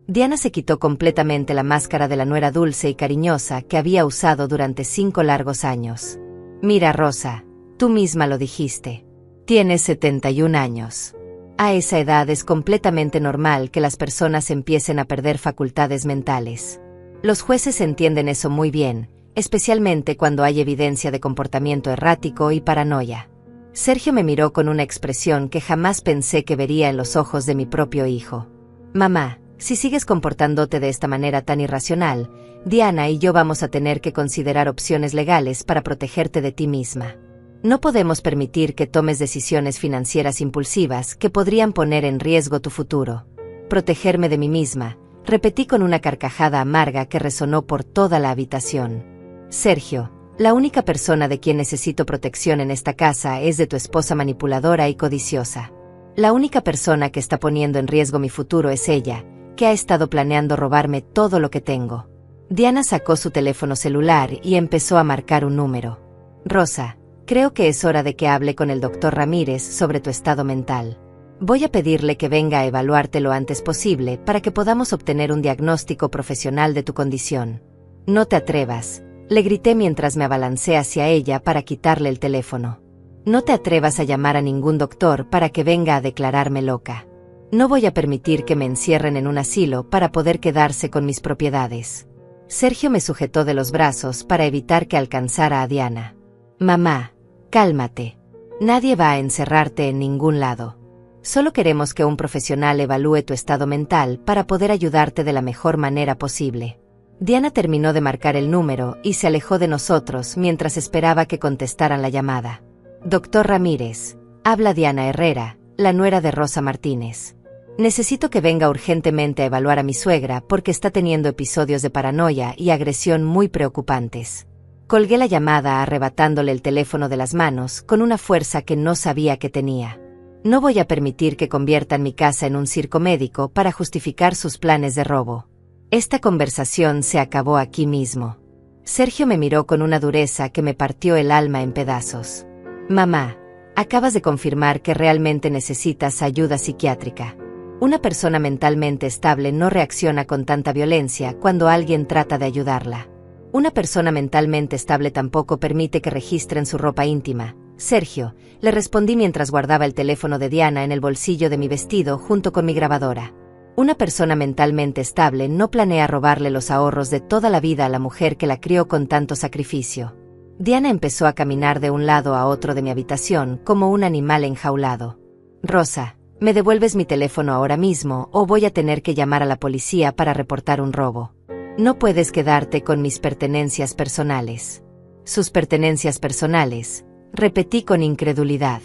Diana se quitó completamente la máscara de la nuera dulce y cariñosa que había usado durante 5 largos años. Mira, Rosa, tú misma lo dijiste. Tienes 71 años. A esa edad es completamente normal que las personas empiecen a perder facultades mentales. Los jueces entienden eso muy bien, especialmente cuando hay evidencia de comportamiento errático y paranoia. Sergio me miró con una expresión que jamás pensé que vería en los ojos de mi propio hijo. Mamá, si sigues comportándote de esta manera tan irracional, Diana y yo vamos a tener que considerar opciones legales para protegerte de ti misma. No podemos permitir que tomes decisiones financieras impulsivas que podrían poner en riesgo tu futuro. Protegerme de mí misma, repetí con una carcajada amarga que resonó por toda la habitación. Sergio, la única persona de quien necesito protección en esta casa es de tu esposa manipuladora y codiciosa. La única persona que está poniendo en riesgo mi futuro es ella, que ha estado planeando robarme todo lo que tengo. Diana sacó su teléfono celular y empezó a marcar un número. Rosa, creo que es hora de que hable con el doctor Ramírez sobre tu estado mental. Voy a pedirle que venga a evaluarte lo antes posible para que podamos obtener un diagnóstico profesional de tu condición. No te atrevas, le grité mientras me abalancé hacia ella para quitarle el teléfono. No te atrevas a llamar a ningún doctor para que venga a declararme loca. No voy a permitir que me encierren en un asilo para poder quedarse con mis propiedades. Sergio me sujetó de los brazos para evitar que alcanzara a Diana. Mamá, cálmate. Nadie va a encerrarte en ningún lado. Solo queremos que un profesional evalúe tu estado mental para poder ayudarte de la mejor manera posible. Diana terminó de marcar el número y se alejó de nosotros mientras esperaba que contestaran la llamada. Doctor Ramírez, habla Diana Herrera, la nuera de Rosa Martínez. Necesito que venga urgentemente a evaluar a mi suegra porque está teniendo episodios de paranoia y agresión muy preocupantes. Colgué la llamada arrebatándole el teléfono de las manos con una fuerza que no sabía que tenía. No voy a permitir que conviertan mi casa en un circo médico para justificar sus planes de robo. Esta conversación se acabó aquí mismo. Sergio me miró con una dureza que me partió el alma en pedazos. Mamá, acabas de confirmar que realmente necesitas ayuda psiquiátrica. Una persona mentalmente estable no reacciona con tanta violencia cuando alguien trata de ayudarla. Una persona mentalmente estable tampoco permite que registren su ropa íntima. Sergio, le respondí mientras guardaba el teléfono de Diana en el bolsillo de mi vestido junto con mi grabadora. Una persona mentalmente estable no planea robarle los ahorros de toda la vida a la mujer que la crió con tanto sacrificio. Diana empezó a caminar de un lado a otro de mi habitación como un animal enjaulado. Rosa, ¿me devuelves mi teléfono ahora mismo o voy a tener que llamar a la policía para reportar un robo? No puedes quedarte con mis pertenencias personales. Sus pertenencias personales, repetí con incredulidad.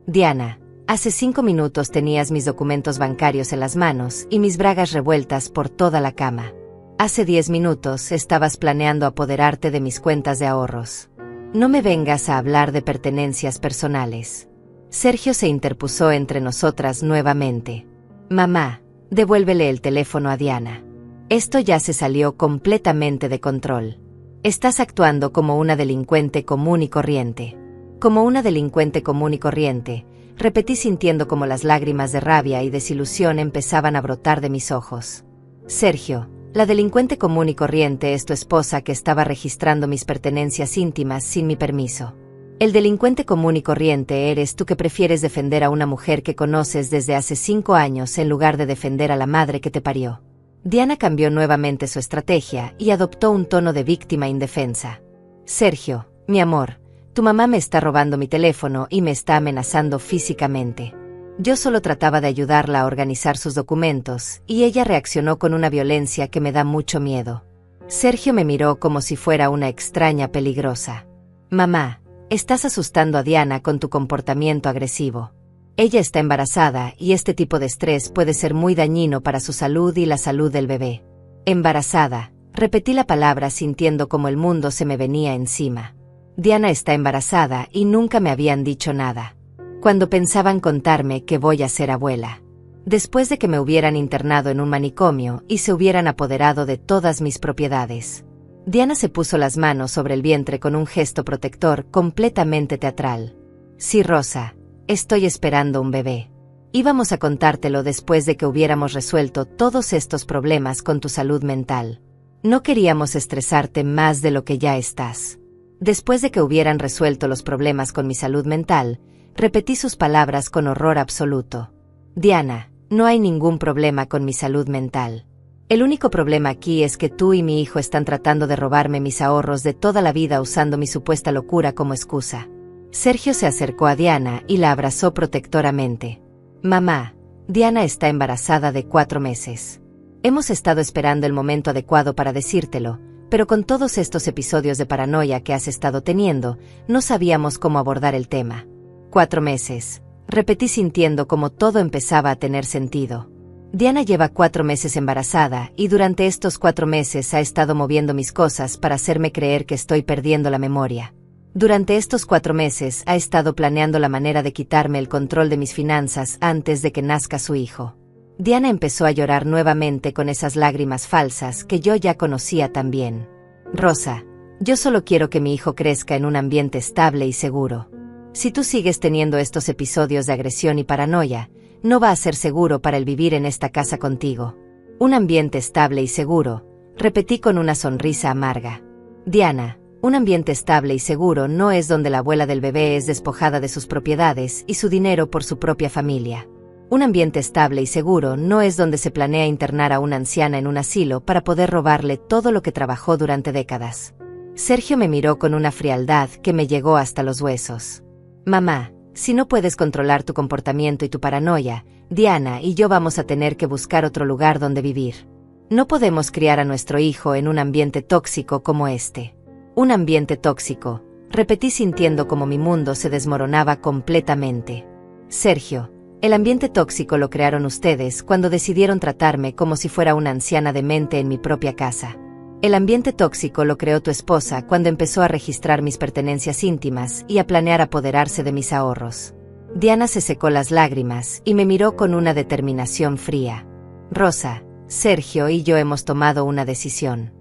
Diana, hace 5 minutos tenías mis documentos bancarios en las manos y mis bragas revueltas por toda la cama. Hace 10 minutos estabas planeando apoderarte de mis cuentas de ahorros. No me vengas a hablar de pertenencias personales. Sergio se interpuso entre nosotras nuevamente. Mamá, devuélvele el teléfono a Diana. Esto ya se salió completamente de control. Estás actuando como una delincuente común y corriente. Como una delincuente común y corriente, repetí sintiendo como las lágrimas de rabia y desilusión empezaban a brotar de mis ojos. Sergio, la delincuente común y corriente es tu esposa que estaba registrando mis pertenencias íntimas sin mi permiso. El delincuente común y corriente eres tú que prefieres defender a una mujer que conoces desde hace 5 años en lugar de defender a la madre que te parió. Diana cambió nuevamente su estrategia y adoptó un tono de víctima indefensa. Sergio, mi amor, tu mamá me está robando mi teléfono y me está amenazando físicamente. Yo solo trataba de ayudarla a organizar sus documentos, y ella reaccionó con una violencia que me da mucho miedo. Sergio me miró como si fuera una extraña peligrosa. Mamá, estás asustando a Diana con tu comportamiento agresivo. Ella está embarazada y este tipo de estrés puede ser muy dañino para su salud y la salud del bebé. Embarazada, repetí la palabra sintiendo como el mundo se me venía encima. Diana está embarazada y nunca me habían dicho nada. Cuando pensaban contarme que voy a ser abuela. Después de que me hubieran internado en un manicomio y se hubieran apoderado de todas mis propiedades. Diana se puso las manos sobre el vientre con un gesto protector completamente teatral. Sí, Rosa. Estoy esperando un bebé. Íbamos a contártelo después de que hubiéramos resuelto todos estos problemas con tu salud mental. No queríamos estresarte más de lo que ya estás. Después de que hubieran resuelto los problemas con mi salud mental, repetí sus palabras con horror absoluto. Diana, no hay ningún problema con mi salud mental. El único problema aquí es que tú y mi hijo están tratando de robarme mis ahorros de toda la vida usando mi supuesta locura como excusa. Sergio se acercó a Diana y la abrazó protectoramente. Mamá, Diana está embarazada de 4 meses. Hemos estado esperando el momento adecuado para decírtelo, pero con todos estos episodios de paranoia que has estado teniendo, no sabíamos cómo abordar el tema. 4 meses. Repetí sintiendo como todo empezaba a tener sentido. Diana lleva 4 meses embarazada y durante estos 4 meses ha estado moviendo mis cosas para hacerme creer que estoy perdiendo la memoria. Durante estos 4 meses ha estado planeando la manera de quitarme el control de mis finanzas antes de que nazca su hijo. Diana empezó a llorar nuevamente con esas lágrimas falsas que yo ya conocía tan bien. Rosa, yo solo quiero que mi hijo crezca en un ambiente estable y seguro. Si tú sigues teniendo estos episodios de agresión y paranoia, no va a ser seguro para el vivir en esta casa contigo. Un ambiente estable y seguro, repetí con una sonrisa amarga. Diana, un ambiente estable y seguro no es donde la abuela del bebé es despojada de sus propiedades y su dinero por su propia familia. Un ambiente estable y seguro no es donde se planea internar a una anciana en un asilo para poder robarle todo lo que trabajó durante décadas. Sergio me miró con una frialdad que me llegó hasta los huesos. Mamá, si no puedes controlar tu comportamiento y tu paranoia, Diana y yo vamos a tener que buscar otro lugar donde vivir. No podemos criar a nuestro hijo en un ambiente tóxico como este. Un ambiente tóxico, repetí sintiendo como mi mundo se desmoronaba completamente. Sergio, el ambiente tóxico lo crearon ustedes cuando decidieron tratarme como si fuera una anciana demente en mi propia casa. El ambiente tóxico lo creó tu esposa cuando empezó a registrar mis pertenencias íntimas y a planear apoderarse de mis ahorros. Diana se secó las lágrimas y me miró con una determinación fría. Rosa, Sergio y yo hemos tomado una decisión.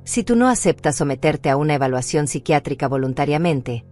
Si tú no aceptas someterte a una evaluación psiquiátrica voluntariamente,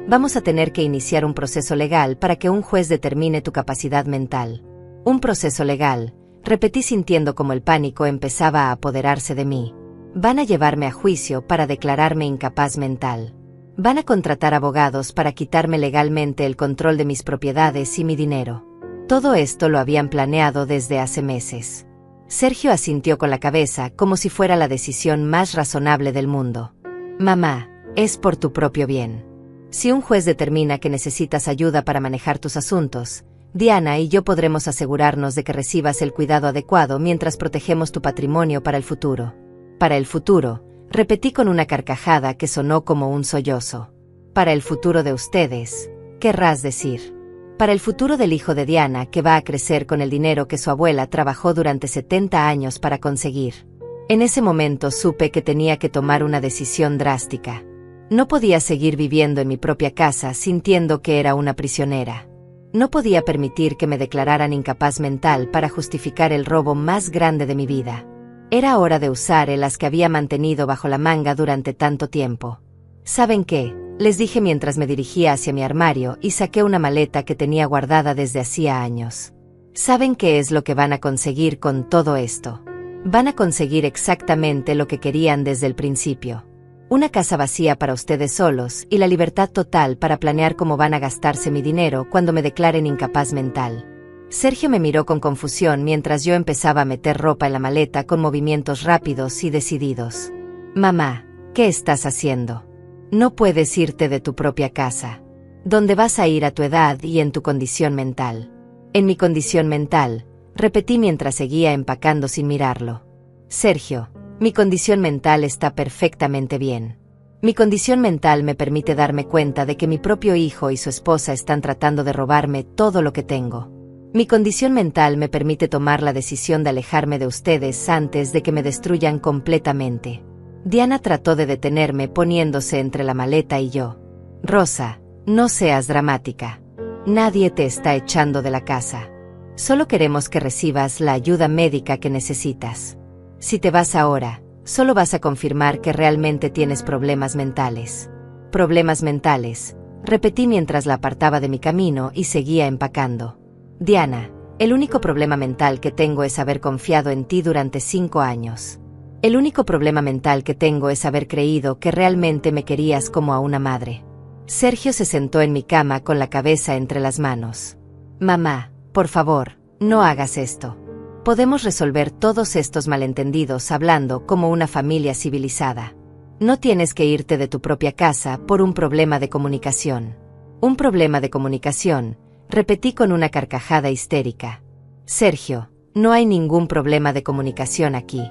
vamos a tener que iniciar un proceso legal para que un juez determine tu capacidad mental. Un proceso legal, repetí sintiendo como el pánico empezaba a apoderarse de mí. Van a llevarme a juicio para declararme incapaz mental. Van a contratar abogados para quitarme legalmente el control de mis propiedades y mi dinero. Todo esto lo habían planeado desde hace meses. Sergio asintió con la cabeza como si fuera la decisión más razonable del mundo. Mamá, es por tu propio bien. Si un juez determina que necesitas ayuda para manejar tus asuntos, Diana y yo podremos asegurarnos de que recibas el cuidado adecuado mientras protegemos tu patrimonio para el futuro. Para el futuro, repetí con una carcajada que sonó como un sollozo. Para el futuro de ustedes, querrás decir. Para el futuro del hijo de Diana que va a crecer con el dinero que su abuela trabajó durante 70 años para conseguir. En ese momento supe que tenía que tomar una decisión drástica. No podía seguir viviendo en mi propia casa sintiendo que era una prisionera. No podía permitir que me declararan incapaz mental para justificar el robo más grande de mi vida. Era hora de usar el as que había mantenido bajo la manga durante tanto tiempo. ¿Saben qué? Les dije mientras me dirigía hacia mi armario y saqué una maleta que tenía guardada desde hacía años. ¿Saben qué es lo que van a conseguir con todo esto? Van a conseguir exactamente lo que querían desde el principio. Una casa vacía para ustedes solos y la libertad total para planear cómo van a gastarse mi dinero cuando me declaren incapaz mental. Sergio me miró con confusión mientras yo empezaba a meter ropa en la maleta con movimientos rápidos y decididos. Mamá, ¿qué estás haciendo? No puedes irte de tu propia casa. ¿Dónde vas a ir a tu edad y en tu condición mental? En mi condición mental, repetí mientras seguía empacando sin mirarlo. Sergio, mi condición mental está perfectamente bien. Mi condición mental me permite darme cuenta de que mi propio hijo y su esposa están tratando de robarme todo lo que tengo. Mi condición mental me permite tomar la decisión de alejarme de ustedes antes de que me destruyan completamente. Diana trató de detenerme poniéndose entre la maleta y yo. Rosa, no seas dramática. Nadie te está echando de la casa. Solo queremos que recibas la ayuda médica que necesitas. Si te vas ahora, solo vas a confirmar que realmente tienes problemas mentales. Problemas mentales, repetí mientras la apartaba de mi camino y seguía empacando. Diana, el único problema mental que tengo es haber confiado en ti durante 5 años. El único problema mental que tengo es haber creído que realmente me querías como a una madre. Sergio se sentó en mi cama con la cabeza entre las manos. Mamá, por favor, no hagas esto. Podemos resolver todos estos malentendidos hablando como una familia civilizada. No tienes que irte de tu propia casa por un problema de comunicación. Un problema de comunicación, repetí con una carcajada histérica. Sergio, no hay ningún problema de comunicación aquí.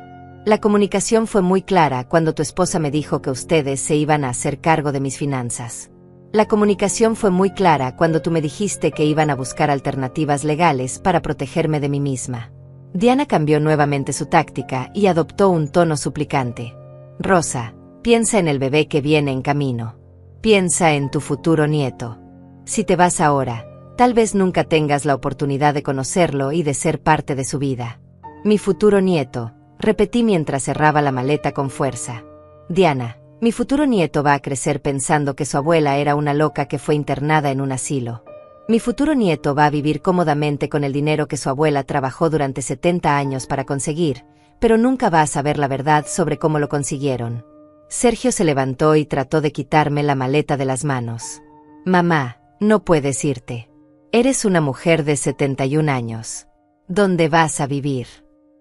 La comunicación fue muy clara cuando tu esposa me dijo que ustedes se iban a hacer cargo de mis finanzas. La comunicación fue muy clara cuando tú me dijiste que iban a buscar alternativas legales para protegerme de mí misma. Diana cambió nuevamente su táctica y adoptó un tono suplicante. Rosa, piensa en el bebé que viene en camino. Piensa en tu futuro nieto. Si te vas ahora, tal vez nunca tengas la oportunidad de conocerlo y de ser parte de su vida. Mi futuro nieto, repetí mientras cerraba la maleta con fuerza. Diana, mi futuro nieto va a crecer pensando que su abuela era una loca que fue internada en un asilo. Mi futuro nieto va a vivir cómodamente con el dinero que su abuela trabajó durante 70 años para conseguir, pero nunca va a saber la verdad sobre cómo lo consiguieron. Sergio se levantó y trató de quitarme la maleta de las manos. Mamá, no puedes irte. Eres una mujer de 71 años. ¿Dónde vas a vivir?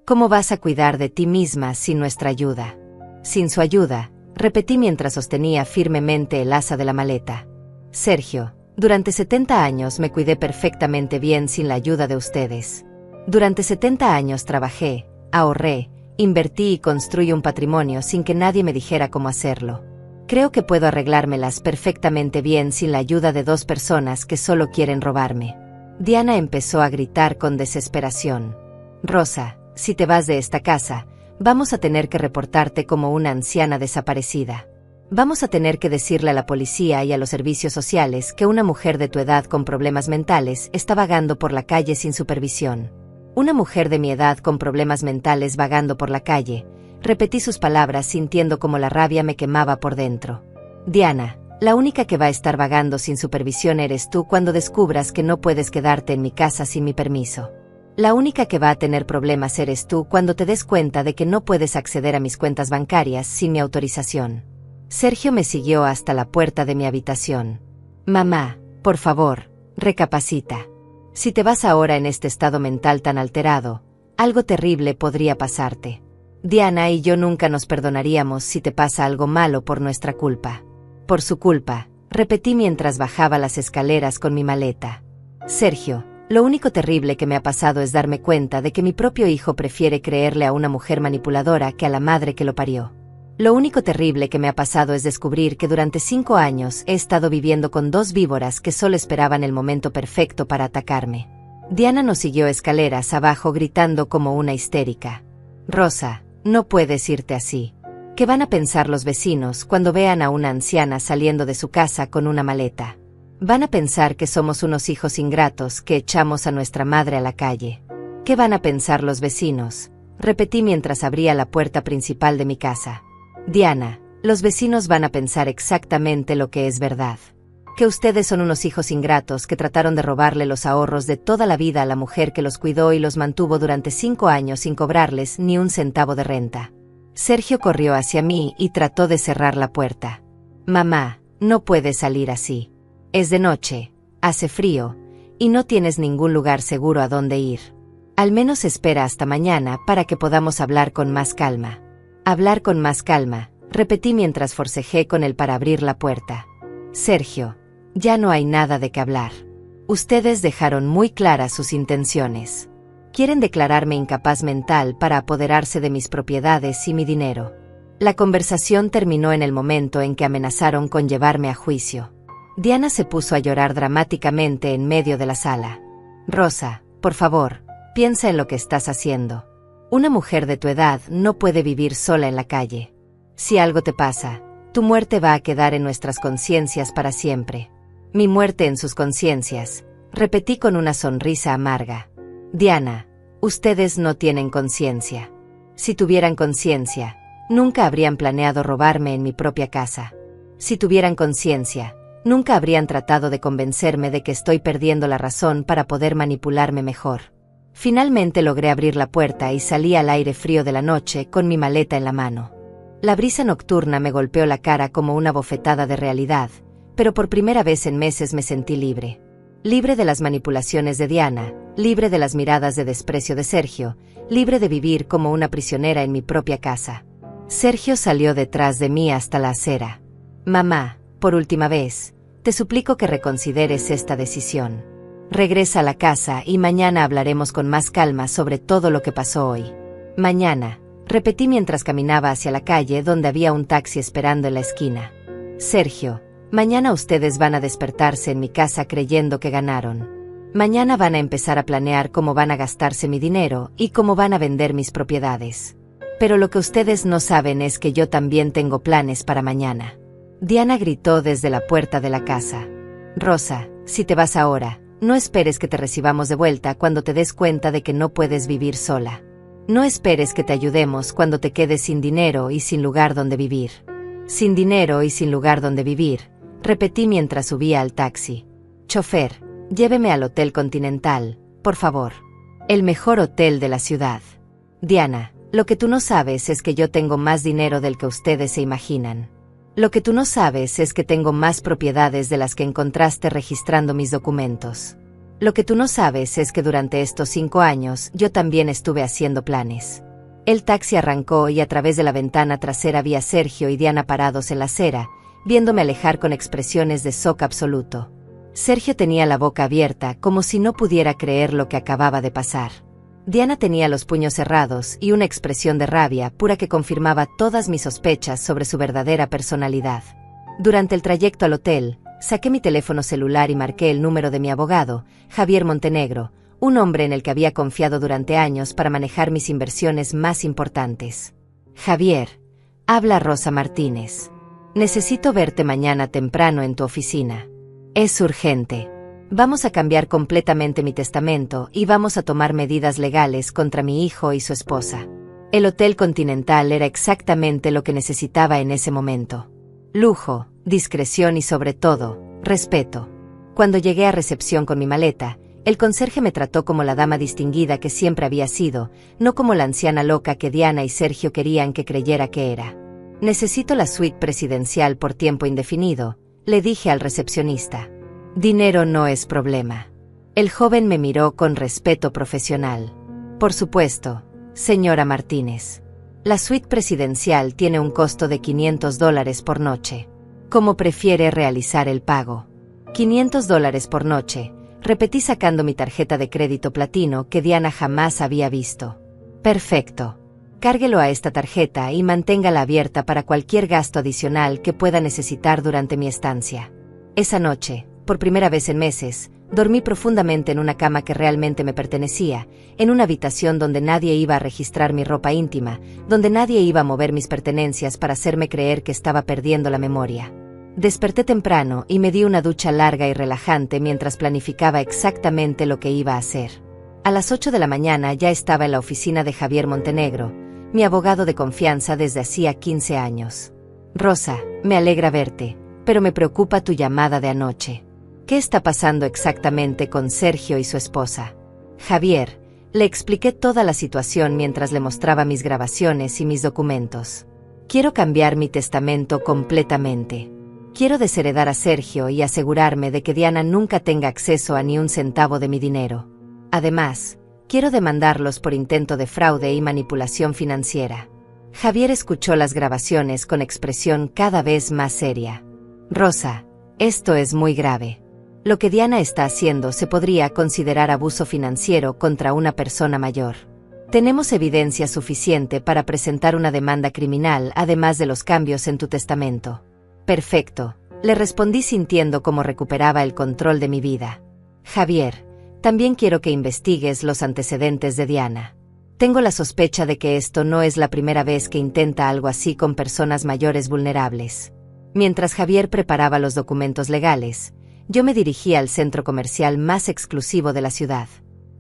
¿Cómo vas a cuidar de ti misma sin nuestra ayuda? Sin su ayuda, repetí mientras sostenía firmemente el asa de la maleta. Sergio, durante 70 años me cuidé perfectamente bien sin la ayuda de ustedes. Durante 70 años trabajé, ahorré, invertí y construí un patrimonio sin que nadie me dijera cómo hacerlo. Creo que puedo arreglármelas perfectamente bien sin la ayuda de 2 personas que solo quieren robarme. Diana empezó a gritar con desesperación. Rosa, si te vas de esta casa, vamos a tener que reportarte como una anciana desaparecida. Vamos a tener que decirle a la policía y a los servicios sociales que una mujer de tu edad con problemas mentales está vagando por la calle sin supervisión. Una mujer de mi edad con problemas mentales vagando por la calle. Repetí sus palabras sintiendo como la rabia me quemaba por dentro. Diana, la única que va a estar vagando sin supervisión eres tú cuando descubras que no puedes quedarte en mi casa sin mi permiso. La única que va a tener problemas eres tú cuando te des cuenta de que no puedes acceder a mis cuentas bancarias sin mi autorización. Sergio me siguió hasta la puerta de mi habitación. Mamá, por favor, recapacita. Si te vas ahora en este estado mental tan alterado, algo terrible podría pasarte. Diana y yo nunca nos perdonaríamos si te pasa algo malo por nuestra culpa. Por su culpa, repetí mientras bajaba las escaleras con mi maleta. Sergio, lo único terrible que me ha pasado es darme cuenta de que mi propio hijo prefiere creerle a una mujer manipuladora que a la madre que lo parió. Lo único terrible que me ha pasado es descubrir que durante 5 años he estado viviendo con 2 víboras que solo esperaban el momento perfecto para atacarme. Diana nos siguió escaleras abajo gritando como una histérica. Rosa, no puedes irte así. ¿Qué van a pensar los vecinos cuando vean a una anciana saliendo de su casa con una maleta? Van a pensar que somos unos hijos ingratos que echamos a nuestra madre a la calle. ¿Qué van a pensar los vecinos? Repetí mientras abría la puerta principal de mi casa. Diana, los vecinos van a pensar exactamente lo que es verdad. Que ustedes son unos hijos ingratos que trataron de robarle los ahorros de toda la vida a la mujer que los cuidó y los mantuvo durante 5 años sin cobrarles ni un centavo de renta. Sergio corrió hacia mí y trató de cerrar la puerta. Mamá, no puedes salir así. Es de noche, hace frío, y no tienes ningún lugar seguro a donde ir. Al menos espera hasta mañana para que podamos hablar con más calma. Hablar con más calma, repetí mientras forcejé con él para abrir la puerta. Sergio, ya no hay nada de qué hablar. Ustedes dejaron muy claras sus intenciones. Quieren declararme incapaz mental para apoderarse de mis propiedades y mi dinero. La conversación terminó en el momento en que amenazaron con llevarme a juicio. Diana se puso a llorar dramáticamente en medio de la sala. Rosa, por favor, piensa en lo que estás haciendo. Una mujer de tu edad no puede vivir sola en la calle. Si algo te pasa, tu muerte va a quedar en nuestras conciencias para siempre. Mi muerte en sus conciencias, repetí con una sonrisa amarga. Diana, ustedes no tienen conciencia. Si tuvieran conciencia, nunca habrían planeado robarme en mi propia casa. Si tuvieran conciencia, nunca habrían tratado de convencerme de que estoy perdiendo la razón para poder manipularme mejor. Finalmente logré abrir la puerta y salí al aire frío de la noche con mi maleta en la mano. La brisa nocturna me golpeó la cara como una bofetada de realidad, pero por primera vez en meses me sentí libre. Libre de las manipulaciones de Diana, libre de las miradas de desprecio de Sergio, libre de vivir como una prisionera en mi propia casa. Sergio salió detrás de mí hasta la acera. Mamá, por última vez, te suplico que reconsideres esta decisión. Regresa a la casa y mañana hablaremos con más calma sobre todo lo que pasó hoy. Mañana, repetí mientras caminaba hacia la calle donde había un taxi esperando en la esquina. Sergio, mañana ustedes van a despertarse en mi casa creyendo que ganaron. Mañana van a empezar a planear cómo van a gastarse mi dinero y cómo van a vender mis propiedades. Pero lo que ustedes no saben es que yo también tengo planes para mañana. Diana gritó desde la puerta de la casa. Rosa, si te vas ahora, no esperes que te recibamos de vuelta cuando te des cuenta de que no puedes vivir sola. No esperes que te ayudemos cuando te quedes sin dinero y sin lugar donde vivir. Sin dinero y sin lugar donde vivir, repetí mientras subía al taxi. Chofer, lléveme al Hotel Continental, por favor. El mejor hotel de la ciudad. Diana, lo que tú no sabes es que yo tengo más dinero del que ustedes se imaginan. Lo que tú no sabes es que tengo más propiedades de las que encontraste registrando mis documentos. Lo que tú no sabes es que durante estos 5 años yo también estuve haciendo planes. El taxi arrancó y a través de la ventana trasera vi a Sergio y Diana parados en la acera, viéndome alejar con expresiones de shock absoluto. Sergio tenía la boca abierta como si no pudiera creer lo que acababa de pasar. Diana tenía los puños cerrados y una expresión de rabia pura que confirmaba todas mis sospechas sobre su verdadera personalidad. Durante el trayecto al hotel, saqué mi teléfono celular y marqué el número de mi abogado, Javier Montenegro, un hombre en el que había confiado durante años para manejar mis inversiones más importantes. Javier, habla Rosa Martínez. Necesito verte mañana temprano en tu oficina. Es urgente. Vamos a cambiar completamente mi testamento y vamos a tomar medidas legales contra mi hijo y su esposa. El Hotel Continental era exactamente lo que necesitaba en ese momento. Lujo, discreción y sobre todo, respeto. Cuando llegué a recepción con mi maleta, el conserje me trató como la dama distinguida que siempre había sido, no como la anciana loca que Diana y Sergio querían que creyera que era. Necesito la suite presidencial por tiempo indefinido, le dije al recepcionista. Dinero no es problema. El joven me miró con respeto profesional. Por supuesto, señora Martínez. La suite presidencial tiene un costo de $500 por noche. ¿Cómo prefiere realizar el pago? $500 por noche, repetí sacando mi tarjeta de crédito platino que Diana jamás había visto. Perfecto. Cárguelo a esta tarjeta y manténgala abierta para cualquier gasto adicional que pueda necesitar durante mi estancia. Esa noche, por primera vez en meses, dormí profundamente en una cama que realmente me pertenecía, en una habitación donde nadie iba a registrar mi ropa íntima, donde nadie iba a mover mis pertenencias para hacerme creer que estaba perdiendo la memoria. Desperté temprano y me di una ducha larga y relajante mientras planificaba exactamente lo que iba a hacer. A las 8 de la mañana ya estaba en la oficina de Javier Montenegro, mi abogado de confianza desde hacía 15 años. Rosa, me alegra verte, pero me preocupa tu llamada de anoche. ¿Qué está pasando exactamente con Sergio y su esposa? Javier, le expliqué toda la situación mientras le mostraba mis grabaciones y mis documentos. Quiero cambiar mi testamento completamente. Quiero desheredar a Sergio y asegurarme de que Diana nunca tenga acceso a ni un centavo de mi dinero. Además, quiero demandarlos por intento de fraude y manipulación financiera. Javier escuchó las grabaciones con expresión cada vez más seria. Rosa, esto es muy grave. Lo que Diana está haciendo se podría considerar abuso financiero contra una persona mayor. Tenemos evidencia suficiente para presentar una demanda criminal, además de los cambios en tu testamento. Perfecto, le respondí sintiendo cómo recuperaba el control de mi vida. Javier, también quiero que investigues los antecedentes de Diana. Tengo la sospecha de que esto no es la primera vez que intenta algo así con personas mayores vulnerables. Mientras Javier preparaba los documentos legales, yo me dirigí al centro comercial más exclusivo de la ciudad.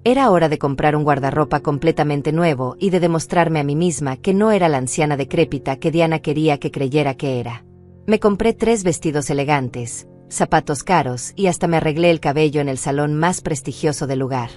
Era hora de comprar un guardarropa completamente nuevo y de demostrarme a mí misma que no era la anciana decrépita que Diana quería que creyera que era. Me compré 3 vestidos elegantes, zapatos caros y hasta me arreglé el cabello en el salón más prestigioso del lugar.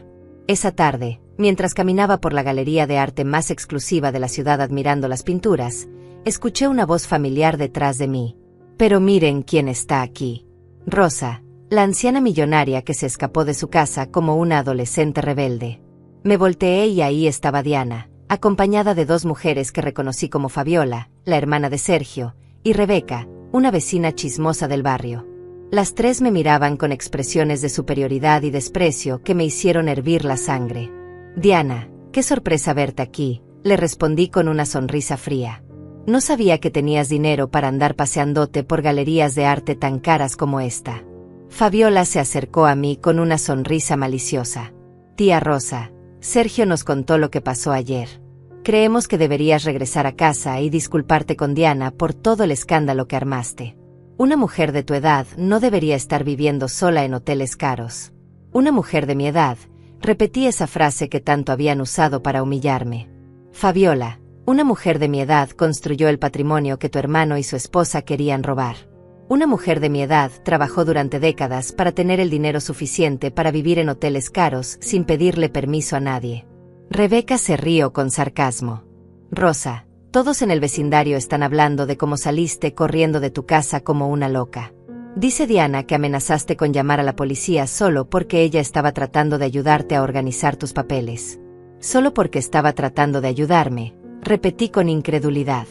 Esa tarde, mientras caminaba por la galería de arte más exclusiva de la ciudad admirando las pinturas, escuché una voz familiar detrás de mí. Pero miren quién está aquí. Rosa, la anciana millonaria que se escapó de su casa como una adolescente rebelde. Me volteé y ahí estaba Diana, acompañada de 2 mujeres que reconocí como Fabiola, la hermana de Sergio, y Rebeca, una vecina chismosa del barrio. Las 3 me miraban con expresiones de superioridad y desprecio que me hicieron hervir la sangre. Diana, qué sorpresa verte aquí, le respondí con una sonrisa fría. No sabía que tenías dinero para andar paseándote por galerías de arte tan caras como esta. Fabiola se acercó a mí con una sonrisa maliciosa. Tía Rosa, Sergio nos contó lo que pasó ayer. Creemos que deberías regresar a casa y disculparte con Diana por todo el escándalo que armaste. Una mujer de tu edad no debería estar viviendo sola en hoteles caros. Una mujer de mi edad, repetí esa frase que tanto habían usado para humillarme. Fabiola, una mujer de mi edad construyó el patrimonio que tu hermano y su esposa querían robar. Una mujer de mi edad trabajó durante décadas para tener el dinero suficiente para vivir en hoteles caros sin pedirle permiso a nadie. Rebeca se rió con sarcasmo. Rosa, todos en el vecindario están hablando de cómo saliste corriendo de tu casa como una loca. Dice Diana que amenazaste con llamar a la policía solo porque ella estaba tratando de ayudarte a organizar tus papeles. Solo porque estaba tratando de ayudarme, repetí con incredulidad.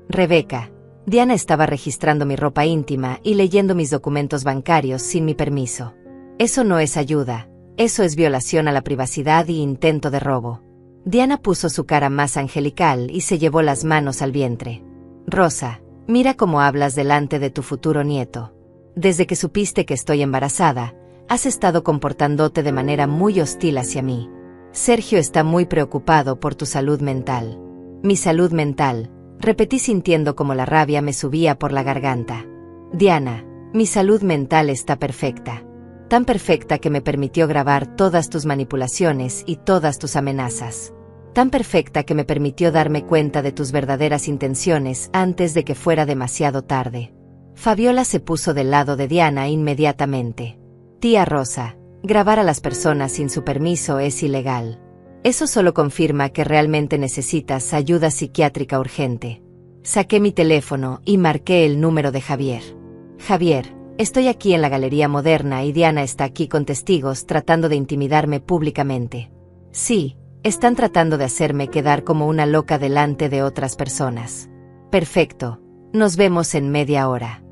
Rebeca, Diana estaba registrando mi ropa íntima y leyendo mis documentos bancarios sin mi permiso. Eso no es ayuda, eso es violación a la privacidad y intento de robo. Diana puso su cara más angelical y se llevó las manos al vientre. Rosa, mira cómo hablas delante de tu futuro nieto. Desde que supiste que estoy embarazada, has estado comportándote de manera muy hostil hacia mí. Sergio está muy preocupado por tu salud mental. Mi salud mental, repetí sintiendo como la rabia me subía por la garganta. Diana, mi salud mental está perfecta. Tan perfecta que me permitió grabar todas tus manipulaciones y todas tus amenazas. Tan perfecta que me permitió darme cuenta de tus verdaderas intenciones antes de que fuera demasiado tarde. Fabiola se puso del lado de Diana inmediatamente. Tía Rosa, grabar a las personas sin su permiso es ilegal. Eso solo confirma que realmente necesitas ayuda psiquiátrica urgente. Saqué mi teléfono y marqué el número de Javier. Javier, estoy aquí en la Galería Moderna y Diana está aquí con testigos tratando de intimidarme públicamente. Sí, están tratando de hacerme quedar como una loca delante de otras personas. Perfecto, nos vemos en media hora.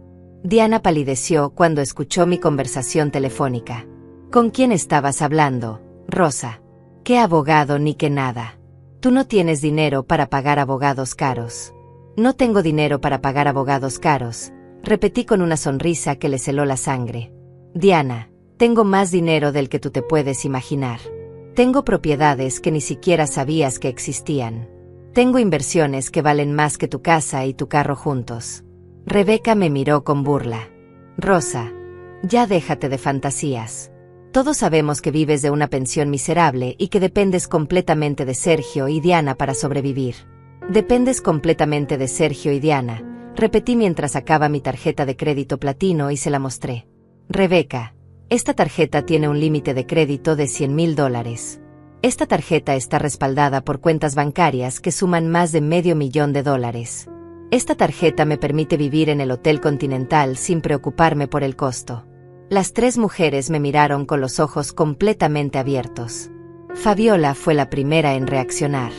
Diana palideció cuando escuchó mi conversación telefónica. ¿Con quién estabas hablando, Rosa? ¿Qué abogado ni qué nada? Tú no tienes dinero para pagar abogados caros. No tengo dinero para pagar abogados caros, repetí con una sonrisa que le heló la sangre. Diana, tengo más dinero del que tú te puedes imaginar. Tengo propiedades que ni siquiera sabías que existían. Tengo inversiones que valen más que tu casa y tu carro juntos. Rebeca me miró con burla. Rosa, ya déjate de fantasías. Todos sabemos que vives de una pensión miserable y que dependes completamente de Sergio y Diana para sobrevivir. Dependes completamente de Sergio y Diana, repetí mientras sacaba mi tarjeta de crédito platino y se la mostré. Rebeca, esta tarjeta tiene un límite de crédito de $100,000. Esta tarjeta está respaldada por cuentas bancarias que suman más de $500,000. Esta tarjeta me permite vivir en el Hotel Continental sin preocuparme por el costo. Las 3 mujeres me miraron con los ojos completamente abiertos. Fabiola fue la primera en reaccionar.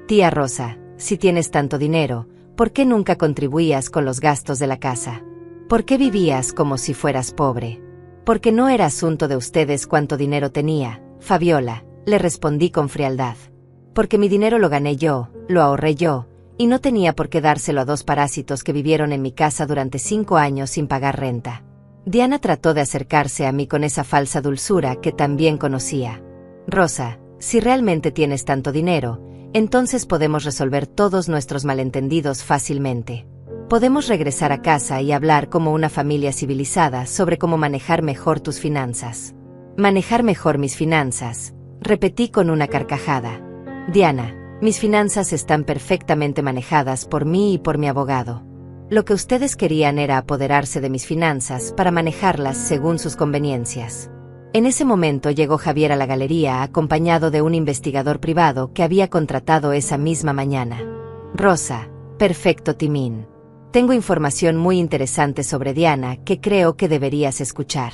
Tía Rosa, si tienes tanto dinero, ¿por qué nunca contribuías con los gastos de la casa? ¿Por qué vivías como si fueras pobre? Porque no era asunto de ustedes cuánto dinero tenía, Fabiola, le respondí con frialdad. Porque mi dinero lo gané yo, lo ahorré yo, y no tenía por qué dárselo a dos parásitos que vivieron en mi casa durante 5 años sin pagar renta. Diana trató de acercarse a mí con esa falsa dulzura que también conocía. Rosa, si realmente tienes tanto dinero, entonces podemos resolver todos nuestros malentendidos fácilmente. Podemos regresar a casa y hablar como una familia civilizada sobre cómo manejar mejor tus finanzas. Manejar mejor mis finanzas, repetí con una carcajada. Diana, mis finanzas están perfectamente manejadas por mí y por mi abogado. Lo que ustedes querían era apoderarse de mis finanzas para manejarlas según sus conveniencias. En ese momento llegó Javier a la galería acompañado de un investigador privado que había contratado esa misma mañana. Rosa, perfecto timín. Tengo información muy interesante sobre Diana que creo que deberías escuchar.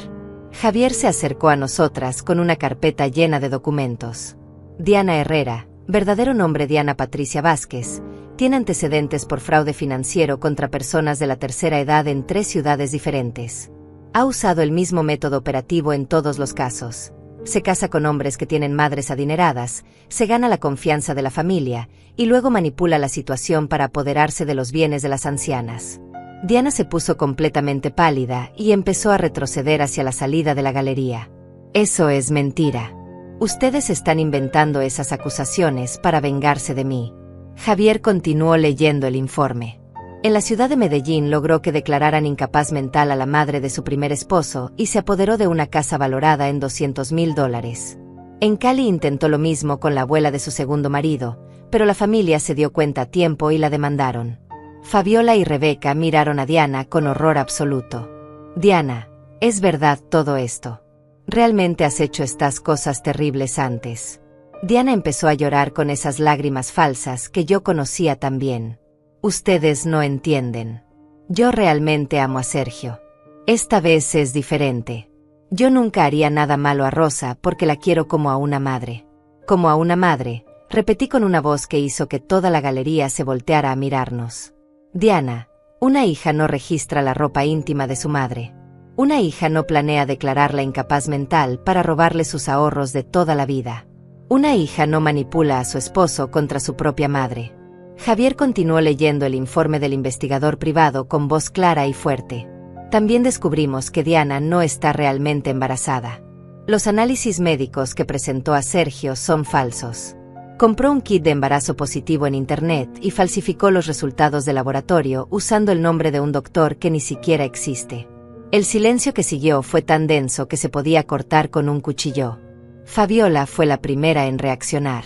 Javier se acercó a nosotras con una carpeta llena de documentos. Diana Herrera, verdadero nombre Diana Patricia Vázquez, tiene antecedentes por fraude financiero contra personas de la tercera edad en 3 ciudades diferentes. Ha usado el mismo método operativo en todos los casos. Se casa con hombres que tienen madres adineradas, se gana la confianza de la familia, y luego manipula la situación para apoderarse de los bienes de las ancianas. Diana se puso completamente pálida y empezó a retroceder hacia la salida de la galería. Eso es mentira. Ustedes están inventando esas acusaciones para vengarse de mí. Javier continuó leyendo el informe. En la ciudad de Medellín logró que declararan incapaz mental a la madre de su primer esposo y se apoderó de una casa valorada en $200,000. En Cali intentó lo mismo con la abuela de su segundo marido, pero la familia se dio cuenta a tiempo y la demandaron. Fabiola y Rebeca miraron a Diana con horror absoluto. Diana, ¿es verdad todo esto? ¿Realmente has hecho estas cosas terribles antes? Diana empezó a llorar con esas lágrimas falsas que yo conocía tan bien. Ustedes no entienden. Yo realmente amo a Sergio. Esta vez es diferente. Yo nunca haría nada malo a Rosa porque la quiero como a una madre. Como a una madre, repetí con una voz que hizo que toda la galería se volteara a mirarnos. Diana, una hija no registra la ropa íntima de su madre. Una hija no planea declararla incapaz mental para robarle sus ahorros de toda la vida. Una hija no manipula a su esposo contra su propia madre. Javier continuó leyendo el informe del investigador privado con voz clara y fuerte. También descubrimos que Diana no está realmente embarazada. Los análisis médicos que presentó a Sergio son falsos. Compró un kit de embarazo positivo en internet y falsificó los resultados de laboratorio usando el nombre de un doctor que ni siquiera existe. El silencio que siguió fue tan denso que se podía cortar con un cuchillo. Fabiola fue la primera en reaccionar.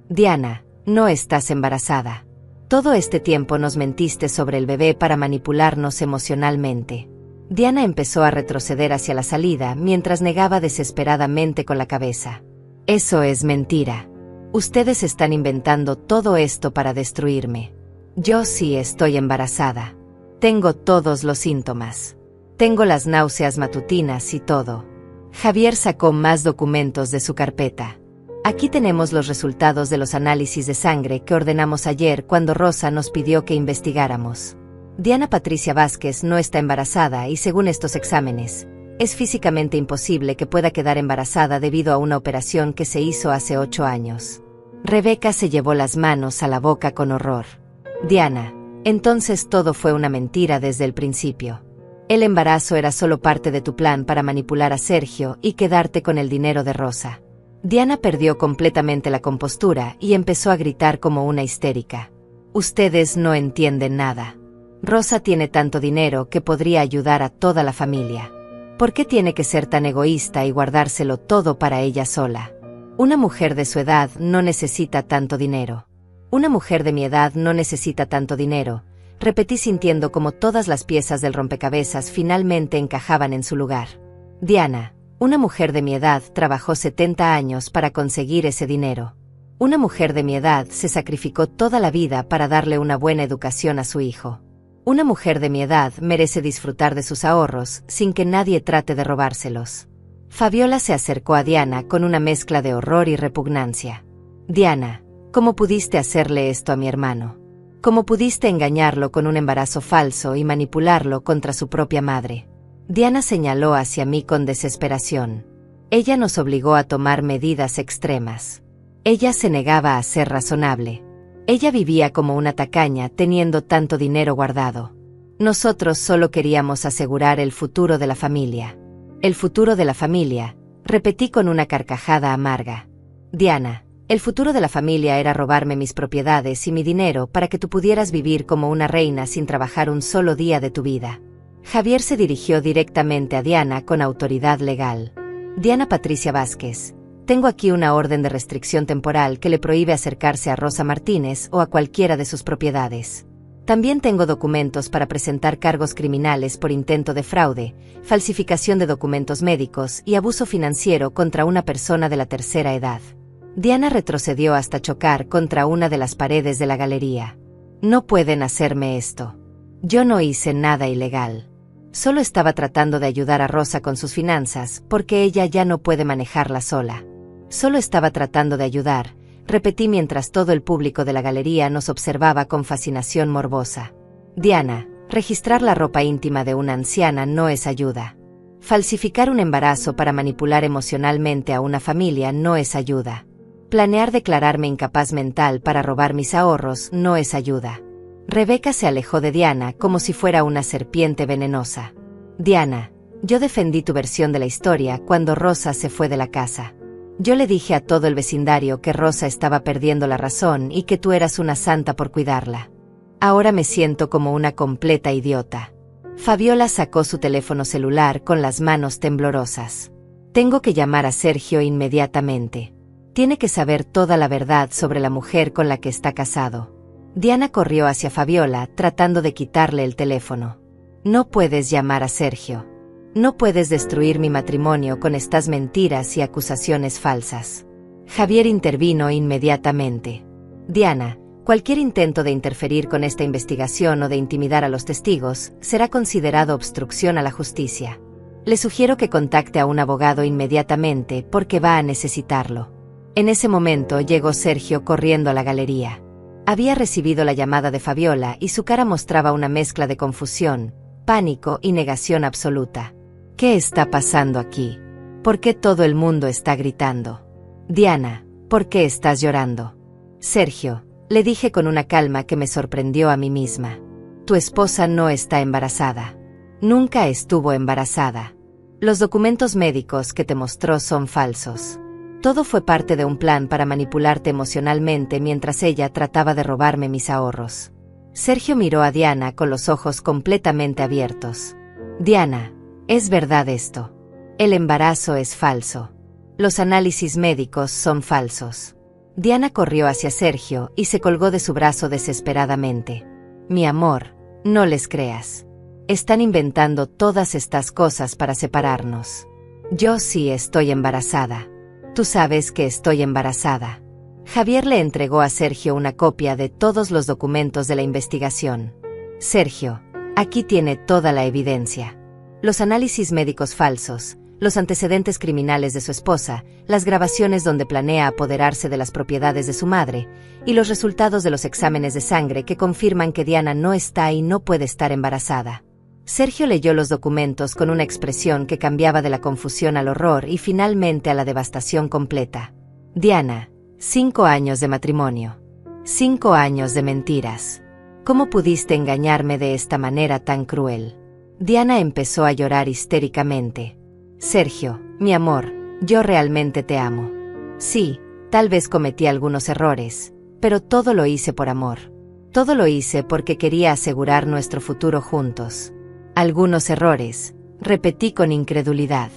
Diana, no estás embarazada. Todo este tiempo nos mentiste sobre el bebé para manipularnos emocionalmente. Diana empezó a retroceder hacia la salida mientras negaba desesperadamente con la cabeza. Eso es mentira. Ustedes están inventando todo esto para destruirme. Yo sí estoy embarazada. Tengo todos los síntomas. Tengo las náuseas matutinas y todo. Javier sacó más documentos de su carpeta. Aquí tenemos los resultados de los análisis de sangre que ordenamos ayer cuando Rosa nos pidió que investigáramos. Diana Patricia Vázquez no está embarazada y según estos exámenes, es físicamente imposible que pueda quedar embarazada debido a una operación que se hizo hace 8 años. Rebeca se llevó las manos a la boca con horror. Diana, entonces todo fue una mentira desde el principio. El embarazo era solo parte de tu plan para manipular a Sergio y quedarte con el dinero de Rosa. Diana perdió completamente la compostura y empezó a gritar como una histérica. Ustedes no entienden nada. Rosa tiene tanto dinero que podría ayudar a toda la familia. ¿Por qué tiene que ser tan egoísta y guardárselo todo para ella sola? Una mujer de su edad no necesita tanto dinero. Una mujer de mi edad no necesita tanto dinero, repetí sintiendo como todas las piezas del rompecabezas finalmente encajaban en su lugar. Diana, una mujer de mi edad trabajó 70 años para conseguir ese dinero. Una mujer de mi edad se sacrificó toda la vida para darle una buena educación a su hijo. Una mujer de mi edad merece disfrutar de sus ahorros sin que nadie trate de robárselos. Fabiola se acercó a Diana con una mezcla de horror y repugnancia. Diana, ¿cómo pudiste hacerle esto a mi hermano? ¿Cómo pudiste engañarlo con un embarazo falso y manipularlo contra su propia madre? Diana señaló hacia mí con desesperación. Ella nos obligó a tomar medidas extremas. Ella se negaba a ser razonable. Ella vivía como una tacaña teniendo tanto dinero guardado. Nosotros solo queríamos asegurar el futuro de la familia. El futuro de la familia, repetí con una carcajada amarga. Diana, el futuro de la familia era robarme mis propiedades y mi dinero para que tú pudieras vivir como una reina sin trabajar un solo día de tu vida. Javier se dirigió directamente a Diana con autoridad legal. Diana Patricia Vázquez, tengo aquí una orden de restricción temporal que le prohíbe acercarse a Rosa Martínez o a cualquiera de sus propiedades. También tengo documentos para presentar cargos criminales por intento de fraude, falsificación de documentos médicos y abuso financiero contra una persona de la tercera edad. Diana retrocedió hasta chocar contra una de las paredes de la galería. No pueden hacerme esto. Yo no hice nada ilegal. Solo estaba tratando de ayudar a Rosa con sus finanzas porque ella ya no puede manejarla sola. Solo estaba tratando de ayudar, repetí mientras todo el público de la galería nos observaba con fascinación morbosa. Diana, registrar la ropa íntima de una anciana no es ayuda. Falsificar un embarazo para manipular emocionalmente a una familia no es ayuda. Planear declararme incapaz mental para robar mis ahorros no es ayuda. Rebeca se alejó de Diana como si fuera una serpiente venenosa. Diana, yo defendí tu versión de la historia cuando Rosa se fue de la casa. Yo le dije a todo el vecindario que Rosa estaba perdiendo la razón y que tú eras una santa por cuidarla. Ahora me siento como una completa idiota. Fabiola sacó su teléfono celular con las manos temblorosas. Tengo que llamar a Sergio inmediatamente. Tiene que saber toda la verdad sobre la mujer con la que está casado. Diana corrió hacia Fabiola tratando de quitarle el teléfono. No puedes llamar a Sergio. No puedes destruir mi matrimonio con estas mentiras y acusaciones falsas. Javier intervino inmediatamente. Diana, cualquier intento de interferir con esta investigación o de intimidar a los testigos será considerado obstrucción a la justicia. Le sugiero que contacte a un abogado inmediatamente porque va a necesitarlo. En ese momento llegó Sergio corriendo a la galería. Había recibido la llamada de Fabiola y su cara mostraba una mezcla de confusión, pánico y negación absoluta. ¿Qué está pasando aquí? ¿Por qué todo el mundo está gritando? Diana, ¿por qué estás llorando? Sergio, le dije con una calma que me sorprendió a mí misma. Tu esposa no está embarazada. Nunca estuvo embarazada. Los documentos médicos que te mostró son falsos. Todo fue parte de un plan para manipularte emocionalmente mientras ella trataba de robarme mis ahorros. Sergio miró a Diana con los ojos completamente abiertos. Diana, ¿es verdad esto? El embarazo es falso. Los análisis médicos son falsos. Diana corrió hacia Sergio y se colgó de su brazo desesperadamente. Mi amor, no les creas. Están inventando todas estas cosas para separarnos. Yo sí estoy embarazada. Tú sabes que estoy embarazada. Javier le entregó a Sergio una copia de todos los documentos de la investigación. Sergio, aquí tiene toda la evidencia. Los análisis médicos falsos, los antecedentes criminales de su esposa, las grabaciones donde planea apoderarse de las propiedades de su madre, y los resultados de los exámenes de sangre que confirman que Diana no está y no puede estar embarazada. Sergio leyó los documentos con una expresión que cambiaba de la confusión al horror y finalmente a la devastación completa. Diana, 5 años de matrimonio. 5 años de mentiras. ¿Cómo pudiste engañarme de esta manera tan cruel? Diana empezó a llorar histéricamente. Sergio, mi amor, yo realmente te amo. Sí, tal vez cometí algunos errores, pero todo lo hice por amor. Todo lo hice porque quería asegurar nuestro futuro juntos. Algunos errores, repetí con incredulidad.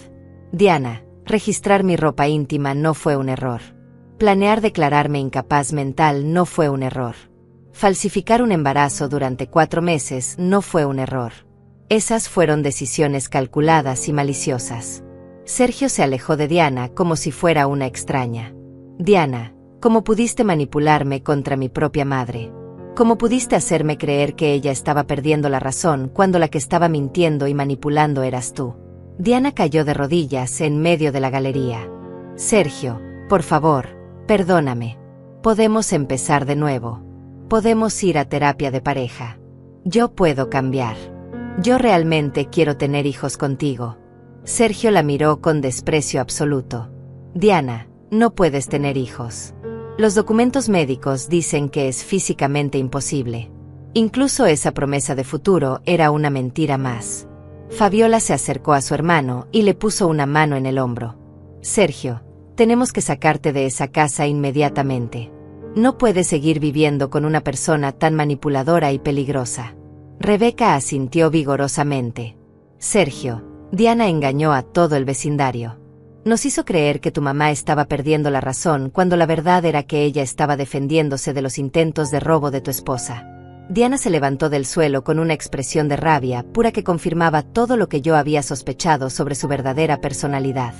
Diana, registrar mi ropa íntima no fue un error. Planear declararme incapaz mental no fue un error. Falsificar un embarazo durante 4 meses no fue un error. Esas fueron decisiones calculadas y maliciosas. Sergio se alejó de Diana como si fuera una extraña. Diana, ¿cómo pudiste manipularme contra mi propia madre? ¿Cómo pudiste hacerme creer que ella estaba perdiendo la razón cuando la que estaba mintiendo y manipulando eras tú? Diana cayó de rodillas en medio de la galería. Sergio, por favor, perdóname. Podemos empezar de nuevo. Podemos ir a terapia de pareja. Yo puedo cambiar. Yo realmente quiero tener hijos contigo. Sergio la miró con desprecio absoluto. Diana, no puedes tener hijos. Los documentos médicos dicen que es físicamente imposible. Incluso esa promesa de futuro era una mentira más. Fabiola se acercó a su hermano y le puso una mano en el hombro. Sergio, tenemos que sacarte de esa casa inmediatamente. No puedes seguir viviendo con una persona tan manipuladora y peligrosa. Rebeca asintió vigorosamente. Sergio, Diana engañó a todo el vecindario. Nos hizo creer que tu mamá estaba perdiendo la razón cuando la verdad era que ella estaba defendiéndose de los intentos de robo de tu esposa. Diana se levantó del suelo con una expresión de rabia pura que confirmaba todo lo que yo había sospechado sobre su verdadera personalidad.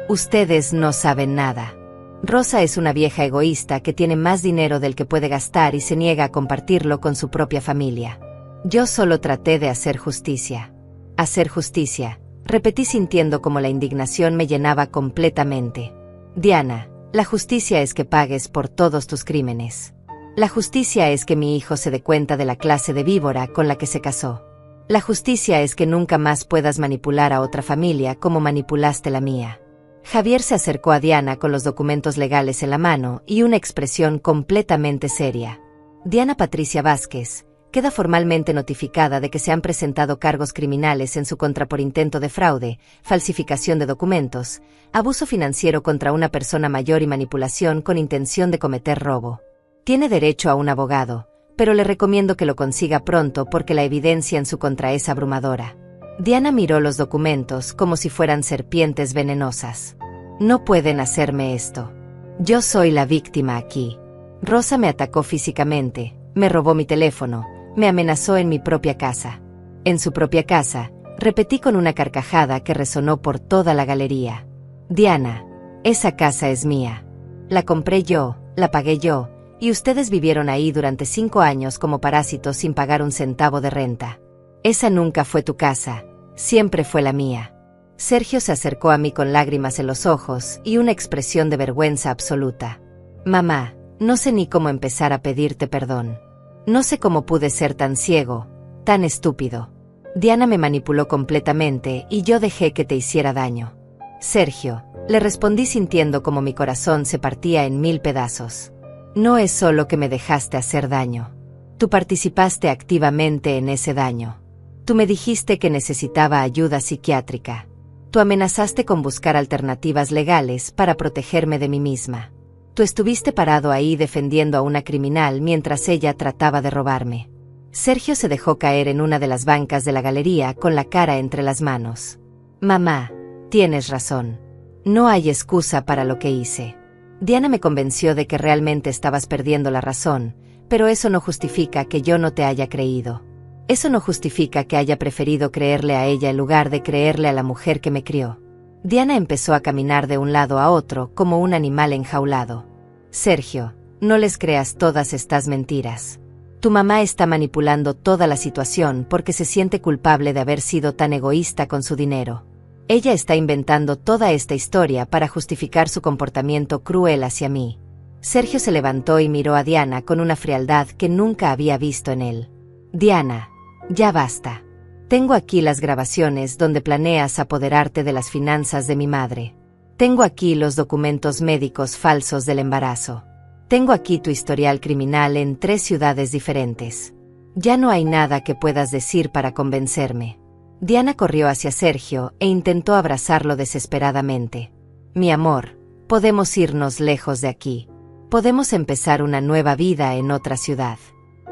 Ustedes no saben nada. Rosa es una vieja egoísta que tiene más dinero del que puede gastar y se niega a compartirlo con su propia familia. Yo solo traté de hacer justicia. Hacer justicia, repetí sintiendo como la indignación me llenaba completamente. Diana, la justicia es que pagues por todos tus crímenes. La justicia es que mi hijo se dé cuenta de la clase de víbora con la que se casó. La justicia es que nunca más puedas manipular a otra familia como manipulaste la mía. Javier se acercó a Diana con los documentos legales en la mano y una expresión completamente seria. Diana Patricia Vázquez queda formalmente notificada de que se han presentado cargos criminales en su contra por intento de fraude, falsificación de documentos, abuso financiero contra una persona mayor y manipulación con intención de cometer robo. Tiene derecho a un abogado, pero le recomiendo que lo consiga pronto porque la evidencia en su contra es abrumadora. Diana miró los documentos como si fueran serpientes venenosas. No pueden hacerme esto. Yo soy la víctima aquí. Rosa me atacó físicamente, me robó mi teléfono, me amenazó en mi propia casa. En su propia casa, repetí con una carcajada que resonó por toda la galería. Diana, esa casa es mía. La compré yo, la pagué yo, y ustedes vivieron ahí durante 5 años como parásitos sin pagar un centavo de renta. Esa nunca fue tu casa, siempre fue la mía. Sergio se acercó a mí con lágrimas en los ojos y una expresión de vergüenza absoluta. Mamá, no sé ni cómo empezar a pedirte perdón. No sé cómo pude ser tan ciego, tan estúpido. Diana me manipuló completamente y yo dejé que te hiciera daño. Sergio, le respondí sintiendo como mi corazón se partía en 1000 pedazos. No es solo que me dejaste hacer daño. Tú participaste activamente en ese daño. Tú me dijiste que necesitaba ayuda psiquiátrica. Tú amenazaste con buscar alternativas legales para protegerme de mí misma. Tú estuviste parado ahí defendiendo a una criminal mientras ella trataba de robarme. Sergio se dejó caer en una de las bancas de la galería con la cara entre las manos. Mamá, tienes razón. No hay excusa para lo que hice. Diana me convenció de que realmente estabas perdiendo la razón, pero eso no justifica que yo no te haya creído. Eso no justifica que haya preferido creerle a ella en lugar de creerle a la mujer que me crió. Diana empezó a caminar de un lado a otro como un animal enjaulado. Sergio, no les creas todas estas mentiras. Tu mamá está manipulando toda la situación porque se siente culpable de haber sido tan egoísta con su dinero. Ella está inventando toda esta historia para justificar su comportamiento cruel hacia mí. Sergio se levantó y miró a Diana con una frialdad que nunca había visto en él. Diana, ya basta. Tengo aquí las grabaciones donde planeas apoderarte de las finanzas de mi madre. Tengo aquí los documentos médicos falsos del embarazo. Tengo aquí tu historial criminal en 3 ciudades diferentes. Ya no hay nada que puedas decir para convencerme. Diana corrió hacia Sergio e intentó abrazarlo desesperadamente. Mi amor, podemos irnos lejos de aquí. Podemos empezar una nueva vida en otra ciudad.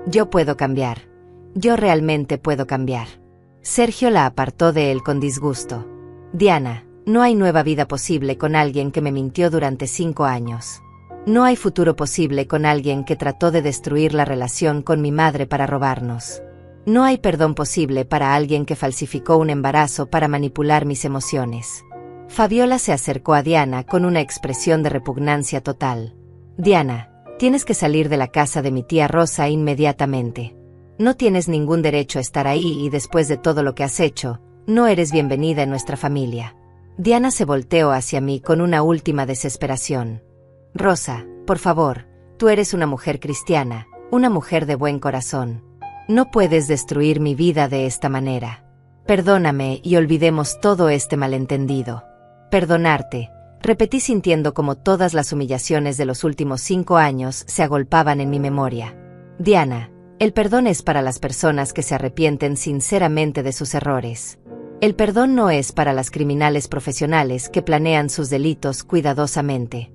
Yo puedo cambiar. Yo realmente puedo cambiar. Sergio la apartó de él con disgusto. Diana, no hay nueva vida posible con alguien que me mintió durante 5 años. No hay futuro posible con alguien que trató de destruir la relación con mi madre para robarnos. No hay perdón posible para alguien que falsificó un embarazo para manipular mis emociones. Fabiola se acercó a Diana con una expresión de repugnancia total. Diana, tienes que salir de la casa de mi tía Rosa inmediatamente. No tienes ningún derecho a estar ahí y después de todo lo que has hecho, no eres bienvenida en nuestra familia. Diana se volteó hacia mí con una última desesperación. Rosa, por favor, tú eres una mujer cristiana, una mujer de buen corazón. No puedes destruir mi vida de esta manera. Perdóname y olvidemos todo este malentendido. Perdonarte, repetí sintiendo como todas las humillaciones de los últimos 5 años se agolpaban en mi memoria. Diana, el perdón es para las personas que se arrepienten sinceramente de sus errores. El perdón no es para las criminales profesionales que planean sus delitos cuidadosamente.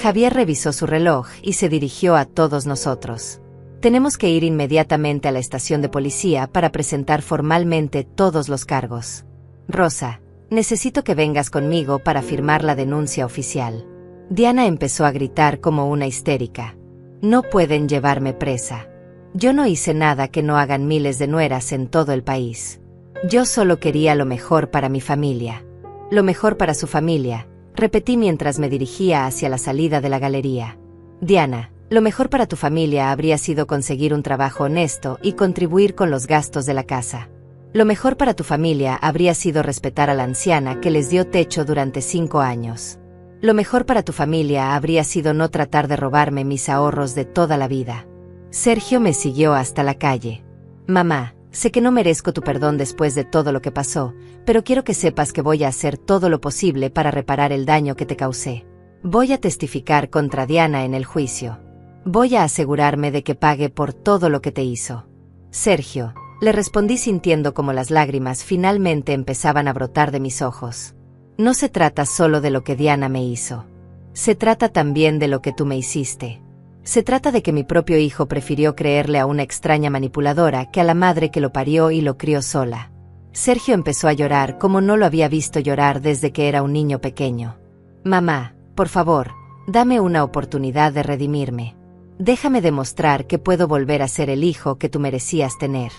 Javier revisó su reloj y se dirigió a todos nosotros. Tenemos que ir inmediatamente a la estación de policía para presentar formalmente todos los cargos. Rosa, necesito que vengas conmigo para firmar la denuncia oficial. Diana empezó a gritar como una histérica. No pueden llevarme presa. Yo no hice nada que no hagan miles de nueras en todo el país. Yo solo quería lo mejor para mi familia. Lo mejor para su familia, repetí mientras me dirigía hacia la salida de la galería. Diana, lo mejor para tu familia habría sido conseguir un trabajo honesto y contribuir con los gastos de la casa. Lo mejor para tu familia habría sido respetar a la anciana que les dio techo durante 5 años. Lo mejor para tu familia habría sido no tratar de robarme mis ahorros de toda la vida. Sergio me siguió hasta la calle. Mamá, sé que no merezco tu perdón después de todo lo que pasó, pero quiero que sepas que voy a hacer todo lo posible para reparar el daño que te causé. Voy a testificar contra Diana en el juicio. Voy a asegurarme de que pague por todo lo que te hizo. Sergio, le respondí sintiendo como las lágrimas finalmente empezaban a brotar de mis ojos. No se trata solo de lo que Diana me hizo. Se trata también de lo que tú me hiciste. Se trata de que mi propio hijo prefirió creerle a una extraña manipuladora que a la madre que lo parió y lo crió sola. Sergio empezó a llorar como no lo había visto llorar desde que era un niño pequeño. Mamá, por favor, dame una oportunidad de redimirme. Déjame demostrar que puedo volver a ser el hijo que tú merecías tener.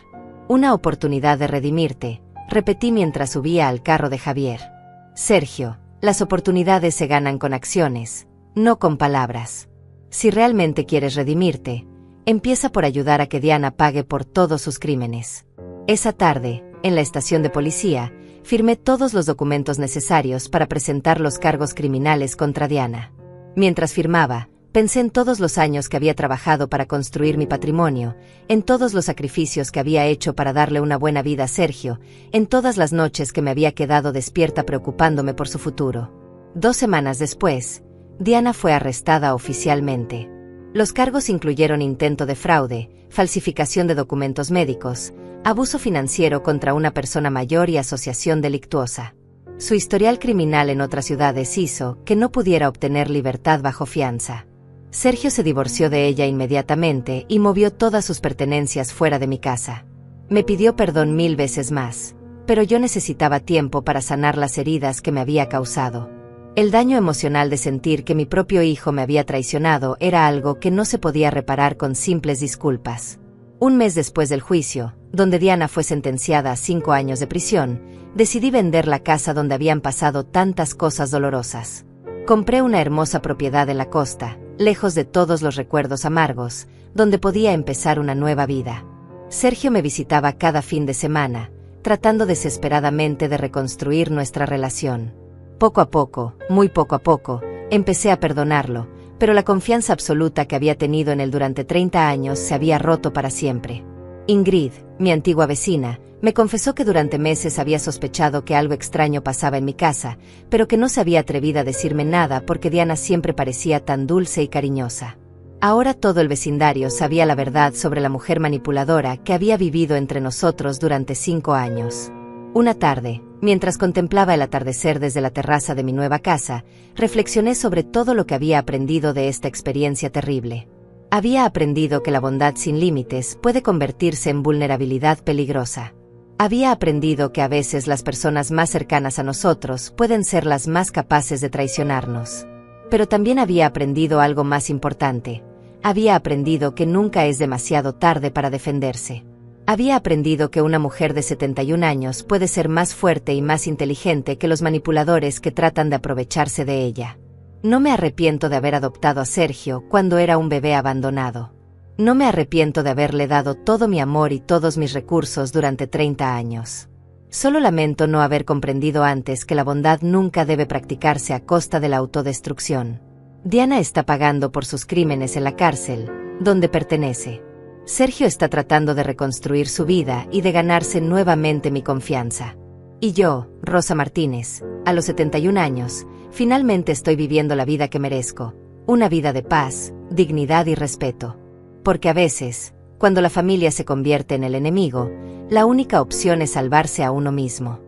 Una oportunidad de redimirte, repetí mientras subía al carro de Javier. Sergio, las oportunidades se ganan con acciones, no con palabras. Si realmente quieres redimirte, empieza por ayudar a que Diana pague por todos sus crímenes. Esa tarde, en la estación de policía, firmé todos los documentos necesarios para presentar los cargos criminales contra Diana. Mientras firmaba, pensé en todos los años que había trabajado para construir mi patrimonio, en todos los sacrificios que había hecho para darle una buena vida a Sergio, en todas las noches que me había quedado despierta preocupándome por su futuro. 2 semanas después, Diana fue arrestada oficialmente. Los cargos incluyeron intento de fraude, falsificación de documentos médicos, abuso financiero contra una persona mayor y asociación delictuosa. Su historial criminal en otras ciudades hizo que no pudiera obtener libertad bajo fianza. Sergio se divorció de ella inmediatamente y movió todas sus pertenencias fuera de mi casa. Me pidió perdón 1000 veces más, pero yo necesitaba tiempo para sanar las heridas que me había causado. El daño emocional de sentir que mi propio hijo me había traicionado era algo que no se podía reparar con simples disculpas. Un mes después del juicio, donde Diana fue sentenciada a 5 años de prisión, decidí vender la casa donde habían pasado tantas cosas dolorosas. Compré una hermosa propiedad en la costa, lejos de todos los recuerdos amargos, donde podía empezar una nueva vida. Sergio me visitaba cada fin de semana, tratando desesperadamente de reconstruir nuestra relación. Poco a poco, muy poco a poco, empecé a perdonarlo, pero la confianza absoluta que había tenido en él durante 30 años se había roto para siempre. Ingrid, mi antigua vecina, me confesó que durante meses había sospechado que algo extraño pasaba en mi casa, pero que no se había atrevido a decirme nada porque Diana siempre parecía tan dulce y cariñosa. Ahora todo el vecindario sabía la verdad sobre la mujer manipuladora que había vivido entre nosotros durante 5 años. Una tarde, mientras contemplaba el atardecer desde la terraza de mi nueva casa, reflexioné sobre todo lo que había aprendido de esta experiencia terrible. Había aprendido que la bondad sin límites puede convertirse en vulnerabilidad peligrosa. Había aprendido que a veces las personas más cercanas a nosotros pueden ser las más capaces de traicionarnos. Pero también había aprendido algo más importante. Había aprendido que nunca es demasiado tarde para defenderse. Había aprendido que una mujer de 71 años puede ser más fuerte y más inteligente que los manipuladores que tratan de aprovecharse de ella. No me arrepiento de haber adoptado a Sergio cuando era un bebé abandonado. No me arrepiento de haberle dado todo mi amor y todos mis recursos durante 30 años. Solo lamento no haber comprendido antes que la bondad nunca debe practicarse a costa de la autodestrucción. Diana está pagando por sus crímenes en la cárcel, donde pertenece. Sergio está tratando de reconstruir su vida y de ganarse nuevamente mi confianza. Y yo, Rosa Martínez, a los 71 años, finalmente estoy viviendo la vida que merezco, una vida de paz, dignidad y respeto. Porque a veces, cuando la familia se convierte en el enemigo, la única opción es salvarse a uno mismo.